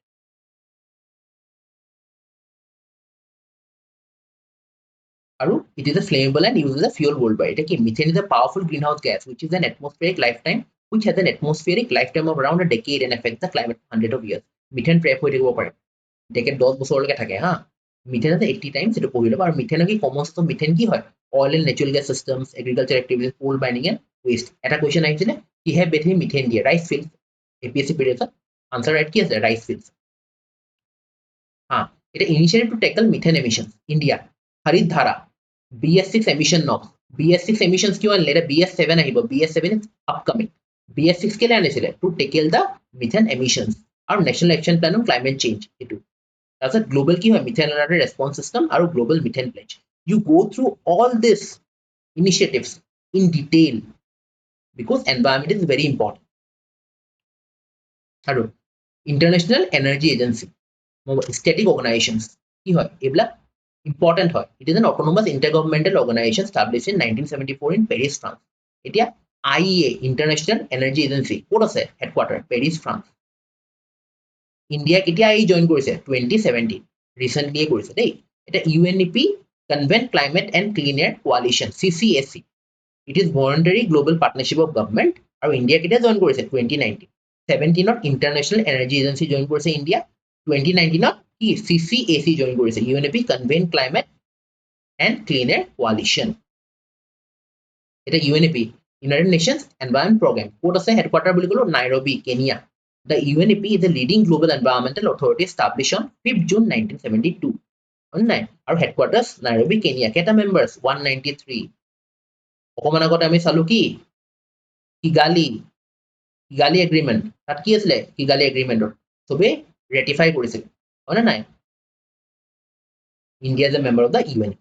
আৰু it is a flammable and used as a fuel worldwide। এটা কি methane is a powerful greenhouse gas which is an atmospheric lifetime, which has an atmospheric lifetime of around a decade and affects the climate for hundreds of years। Methane ট্ৰেপ হৈ থাকিব পাৰে decade 10 বছৰলৈকে থাকে methane আছে 80 times, এইটো পঢ়ি ল'ব। আৰু মিথেনৰ কি কমন চৰ্চ অফ মিথেন কি হয়, oil and natural gas systems, agricultural activities, coal mining and waste. এটা কুৱেশ্যন আহিছিলে কিহে বেছি মিথেন দিয়ে, ৰাইচ ফিল্ড, APSC পিৰিয়ডছত আনসাৰ ৰাইট কি আছে, ৰাইচ ফিল্ড। এটা initiative to tackle methane emission India, Harit Dhara, BS6 emission norms, BS6 emissions কিয় আনিলে, এটা BS7 আহিব, BS7 is upcoming, BS6 কেলে আনিছিলে to tackle the methane emissions আৰু national action plan on climate change এইটো। তাৰপিছত গ্লোবাল কি হয়, মিথেন এনাৰ্জি ৰেসপন্স সিস্টেম আৰু global methane pledge. You go through all this initiatives in detail because environment is very important। আৰু international energy agency, static organizations কি হয়, এইবিলাক important হয়। It is an autonomous intergovernmental organization established in 1974 in Paris, France। এতিয়া IEA, International Energy Agency, ক'ত আছে headquarter, Paris, France. India কেতিয়া join কৰিছে, 2017, ৰিসেন্টলি কৰিছে দেই। এটা UNEP, Convent Climate and Clean Air Coalition, CCAC, it is voluntary global partnership of government। আৰু India কেতিয়া জইন কৰিছে, 2019। 17ত ইন্টাৰনেশ্যনেল এনাৰ্জি এজেন্সি জইন কৰিছে ইণ্ডিয়া, 2019ত কি CCAC জইন কৰিছে, UNEP, Convent Climate and Clean Air Coalition। এটা UNEP, United Nations Environment Program, ক'ত আছে headquarter বুলি ক'লো, Nairobi, Kenya. The UNEP is a leading global environmental authority established on 5th June 1972। আৰু headquarters Nairobi, Kenya. কেইটা members, 193। অকমান আগতে আমি চালো কি কিগালি এগ্ৰিমেণ্ট, তাত কি আছিলে কিগালি এগ্ৰিমেণ্টত চবেই ৰেটিফাই কৰিছিল হয় নাই, India is a member of the UNEP।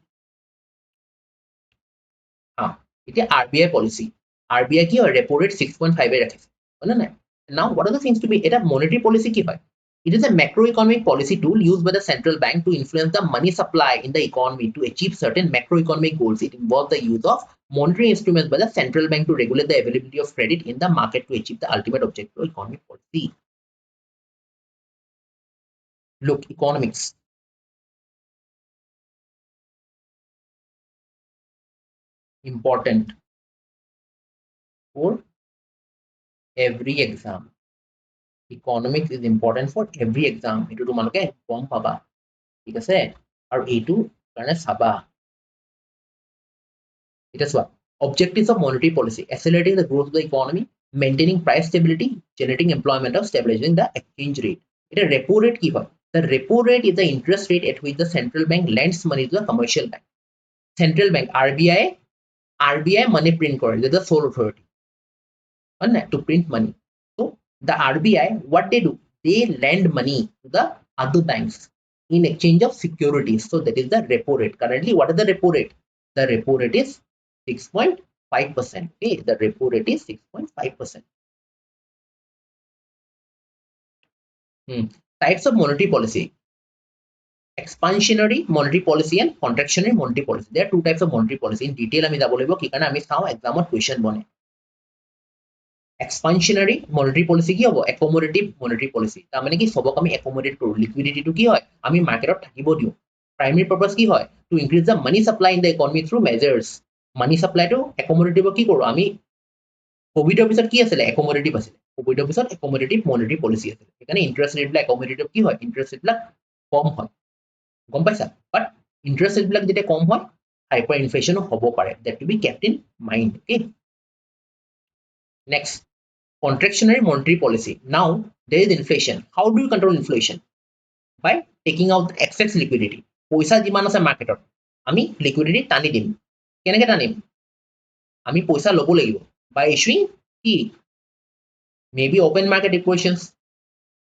এতিয়া RBI পলিচি, RBI কি হয়, ৰেপো ৰেট 6.5 ৰাখিছে হয় নাই। Now what are the things to be, এটা মনিটাৰী পলিচি কি হয়, it is a macroeconomic policy tool used by the central bank to influence the money supply in the economy to achieve certain macroeconomic goals। It involves the use of monetary instruments by the central bank to regulate the availability of credit in the market to achieve the ultimate objective of economic policy। Look, economics, important for every exam। Economics is important for every exam, এইটো তোমালোকে গম পাবা, ঠিক আছে। আৰু এইটো কাৰণে চাবা। এটা চোৱা, objectives of monetary policy, accelerating the growth of the economy, maintaining price stability, generating employment, or stabilizing the exchange rate। এটা repo rate কি হয়, The repo rate is the interest rate at which the central bank lends money to the commercial bank. Central bank RBI money print করে, that is the sole authority to print money. So the RBI, what they do, they lend money to the other banks in exchange of securities. So that is the repo rate. Currently, what is the repo rate? The repo rate is 6.5%. Okay, the repo rate is 6.5%. Types of monetary policy: expansionary monetary policy and contractionary monetary policy. There are two types of monetary policy. In detail আমি যাব লাগিব কি কাৰণে আমি চাও এক্সামত question বনে। expansionary monetary policy কি হ'ব? accommodative monetary policy। তাৰ মানে কি সবক আমি accommodate কৰো। liquidity টো কি হয়? আমি মাৰ্কেটত থাকিব দিও। primary purpose কি হয়? to increase the money supply in the economy through measures। money supply টো accommodative কি কৰো আমি? কোভিডৰ পিছত কি আছিল? accommodative আছিল। কোভিডৰ পিছত accommodative monetary policy আছিল। এখানে interest rate বিলাক accommodative কি হয়? interest rate বিলাক কম হয়। গম পাইছা? but interest rate বিলাক যেতিয়া কম হয় hyper inflation হ'ব পাৰে। that to be kept in mind। okay, next, contractionary monetary policy. Now there is inflation. How do you control inflation? By taking out the excess liquidity। পইচা যিমান আছে মাৰ্কেটত আমি liquidity টানি দিম। কেনেকৈ টানিম? আমি পইচা ল'ব লাগিব by issuing কি? maybe open market equations,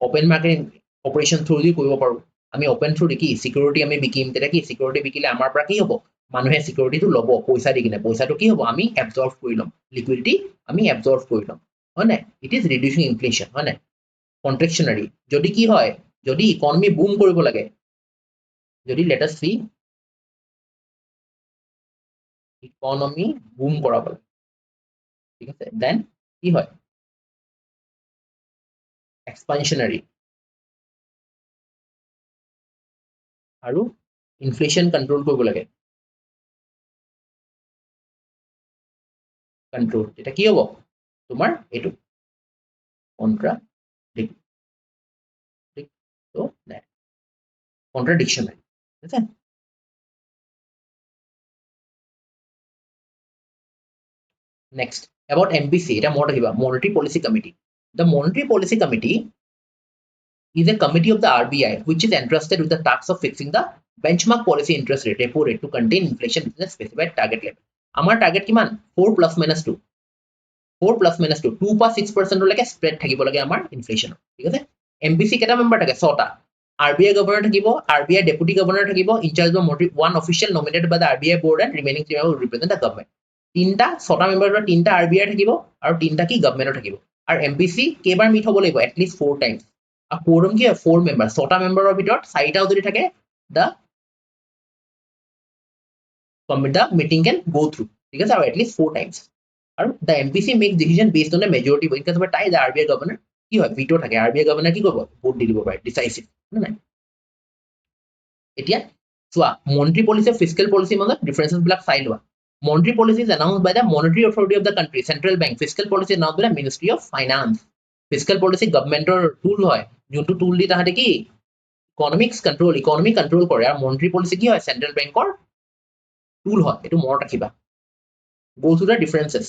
open market operation through দি কৰিব পাৰো। আমি open through কি security আমি বিকিম। তেতিয়া কি security বিকিলে আমাৰ পৰা কি হ'ব? মানুহে security টো ল'ব পইচা দি কিনে। পইচাটো কি হ'ব? আমি absorb কৰি ল'ম। liquidity আমি absorb কৰি ল'ম। হয় নাই? it is reducing inflation। হয় নাই? contractionary যদি কি হয়? যদি ইকনমি বুম কৰিব লাগে, যদি let us see economy broom কৰাব লাগে, ঠিক আছে, then কি হয়? expansionary আৰু inflation control কৰিব লাগে। control এটা কি হ'ব? তোমাৰ এইটো contradictionary। ঠিক আছে? Next, about MPC, এটা মনত ৰাখিবা, Monetary Policy Committee। The Monetary Policy Committee is a committee of the RBI which is entrusted with the task of fixing the benchmark policy interest rate, repo rate, to contain inflation within a specified target level। আমাৰ target কিমান? 4 + - 2। 4 + - 2, 2 পৰা 6% লৈকে spread থাকিব লাগে আমাৰ inflation. ঠিক আছে? MPC কেইটা মেম্বাৰ থাকে? 6টা। RBI গভৰ্ণৰ থাকিব, RBI ডেপুটি গভৰ্ণৰ থাকিব, in charge of monetary, one official nominated by the RBI board and remaining 3 will represent the government। 6টা মেম্বাৰৰ 3টা RBI থাকিব আৰু 3টা কি গভৰ্ণমেন্টৰ থাকিব। আৰু MPC কেইবাৰ মিট হ'ব লাগিব? At least 4 times. আৰু quorum কি হয়? 4 মেম্বাৰ। 6টা মেম্বাৰৰ ভিতৰত 4টাও যদি থাকে the meeting can go through। ঠিক আছে? আৰু এটলিষ্ট 4 টাইমছ। আৰু the MPC make decision based on a majority vote। because of a tie, the RBI governor কি হয়? veto থাকে। RBI governor কি কৰিব? ভোট দি দিব পাৰে, decisive। নাই? এতিয়া চোৱা, monetary policy আৰু fiscal policy মাজত differences বিলাক চাই লোৱা। Monetary policy is announced by the monetary authority of the country, central bank। Fiscal policy is announced by the Ministry of Finance। Fiscal policy governmentor tool হয়, যোনটো tool দি তাহাঁতে কি economy control কৰে। আৰু monetary policy কি হয়? central bankৰ tool হয়। এইটো মনত ৰাখিবা। Go through the differences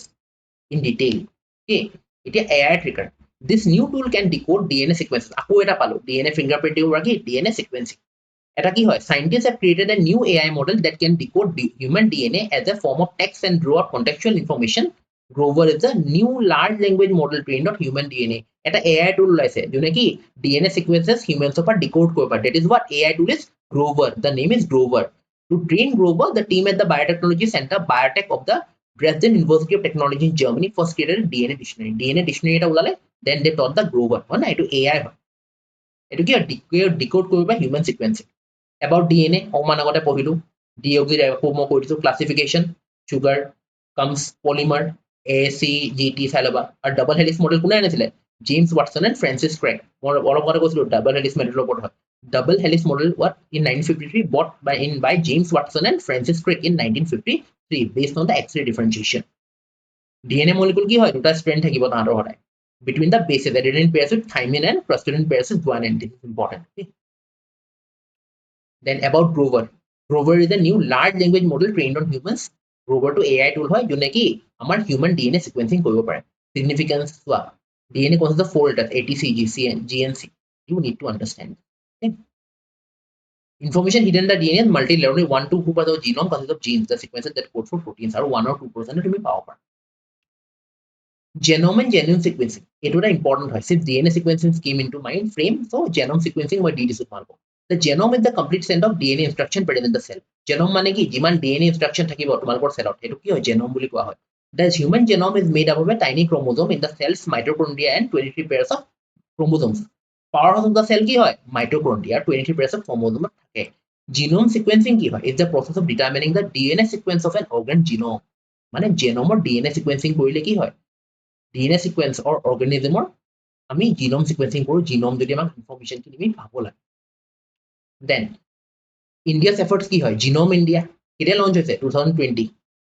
in detail। okay, এতিয়া AI trigger, this new tool can decode DNA sequences। আকৌ এটা পালো, DNA fingerprinting বা কি DNA sequencing। এটা কি হয়? Scientists have created a new AI model that can decode human DNA as a form of text and draw up contextual information। Grover is a new large language model trained on human DNA। এটা AI tool ওলাইছে যোনে কি DNA sequences humans পৰা decode কৰিব পাৰে। That is what AI tool is, Grover। The name is Grover। To train Grover, the team at the Biotechnology Center, Biotech of the Dresden University of Technology in Germany first created a DNA dictionary। DNA dictionary এটা ওলালে, then they taught the Grover। হয় না? এইটো AI হয়। এইটো কি decode কৰিব পাৰে human sequencing। About DNA, অকমান আগতে পঢ়িলো, মই কৈ দিছো, classification, sugar comes polymer, ASC, GT চাই ল'বা। আৰু double helix model কোনে আনিছিলে? James Watson and Francis Crick। মই অলপ আগতে কৈছিলো double helix model ওপৰত হয়। Double helix model what in 1953 bought by James Watson and Francis Crick in 1953 based on the X-ray differentiation। DNA molecule কি হয়? দুটা strand থাকিব তাহাঁতৰ সদায়। Between the bases, adenine pairs with thymine and prostaglandin pairs with guanine। This is important। Okay? Then about Grover. Grover is a new large language model trained on humans। Grover to AI tool হয় যোনে কি আমাৰ human DNA sequencing কৰিব পাৰে। Significance চোৱা, DNA consists of 4 letters, ATC, GNC। You need to understand। Okay? Information hidden in the DNA is multi-layered. Only 1 to 2% of genome consists of genes, the sequences that code for proteins, or 1 or 2% তুমি পাব পাৰা genome and genome sequencing it would important হয় if DNA sequencing came into mind frame so genome sequencing মই দি দিছো তোমালোকক the genome is the complete set of DNA instruction present in the cell genome মানে কি যিমান DNA instruction থাকিব তোমালোকৰ cellত এটো কি হয় genome বুলি কোৱা হয় the human genome is made up of a tiny chromosome in the cell's mitochondria and 23 pairs of chromosomes powerhouse of the cell কি হয় mitochondria 23 pairs of chromosomes থাকে genome sequencing কি হয় is the process of determining the DNA sequence of an organ genome মানে genome DNA sequencing কৰিলে কি হয় DNA sequence or organism or আমি genome sequencing কৰো genome যদি আমাক information খিনি পাব লাগে then India's efforts কি হয় genome India কেতিয়া launch হৈছে 2020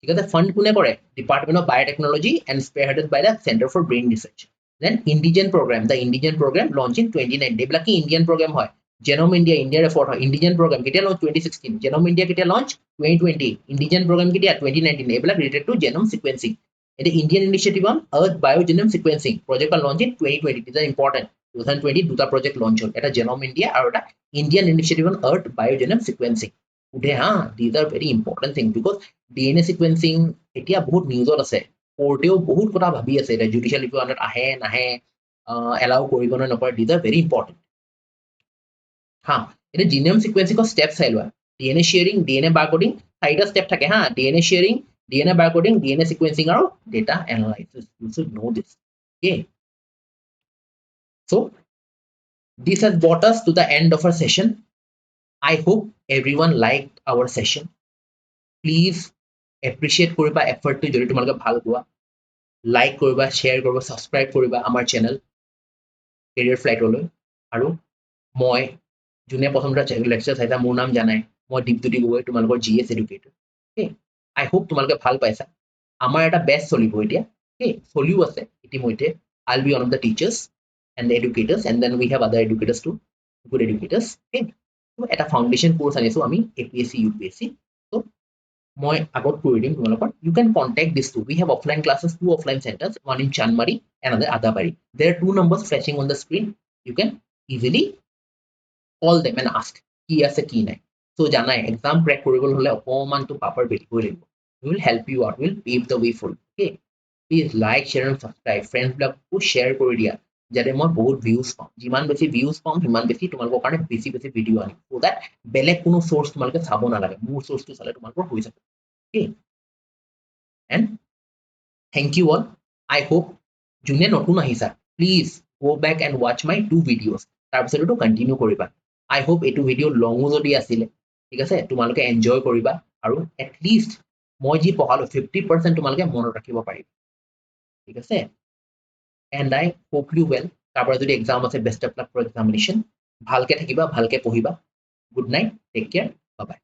ঠিক আছে fund কোনে কৰে Department of Biotechnology and spearheaded by the Center for Brain Research then Indigen program the Indigen program launched in 2019 এইবিলাক কি Indian program হয় genome India India effort হয় Indigen program কেতিয়া launch 2016 genome India কেতিয়া launch 2020 Indigen program কেতিয়া 2019 এইবিলাক related to genome sequencing the Indian initiative on Earth Biogenome Sequencing project launch in 2020. These are important. 2020 দুটা project launch হল এটা Genome India আৰু এটা Indian initiative on Earth Biogenome Sequencing. These are very important things because DNA sequencing এতিয়া বহুত নিউজত আছে কোৰ্টেও বহুত কথা ভাবি আছে এটা জুডিশিয়াল ৰিভিউ আন্ডাৰত আহে নাহে এলাউ কৰিব নে নকৰে these are very important. এটা genome sequencing step চাই লোৱা DNA sharing DNA barcoding চাৰিটা step থাকে DNA sharing DNA barcoding, DNA sequencing, or data analysis. You should know this. Okay. So, this has brought us to the end of our session. I hope everyone liked our session. Please appreciate koriba effort to jodi tumalage bhal poa. Like koriba, share koriba, subscribe koriba our channel. Careerflite holo. Aru moi june prothom ta lecture saita mor naam janai. Moi Dipjyoti Gogoi tumalagor GS educator. Okay. I hope tumalage bhal paisa. আমাৰ এটা বেচ চলিব এতিয়া okay চলিও আছে ইতিমধ্যে I'll be one of the teachers and the educators and then we have other educators too good educators okay so এটা foundation course আনিছো আমি APSC UPSC so মই আগত কৰি দিম তোমালোকৰ you can contact this too we have offline classes two offline centers one in Chandmari another Adabari there are two numbers flashing on the screen you can easily call them and ask কি আছে কি নাই so জানাই exam crack কৰিবলৈ হলে অকমান তো পাপাৰ বেলিবই লাগিব we will help you out will pave the way for you okay please like share and subscribe friends blog ko share kori dia jare moi bahut views pam jiman beshi views pam himan beshi tumalko karone beshi video ani so that belek kono source tumalke chabo na lage মোৰ source to chale tumalko hoi jabe okay and thank you all I hope june notun ahisa please go back and watch my two videos tar pisote to continue koriba I hope etu video long jodi asile ঠিক আছে তোমালোকে enjoy কৰিবা আৰু at least মই যি পঢ়ালো 50% তোমালোকে মনত ৰাখিব পাৰিবা ঠিক আছে and I hope you well তাৰপৰা যদি exam আছে best of luck for examination ভালকে থাকিবা ভালকে পঢ়িবা good night take care bye bye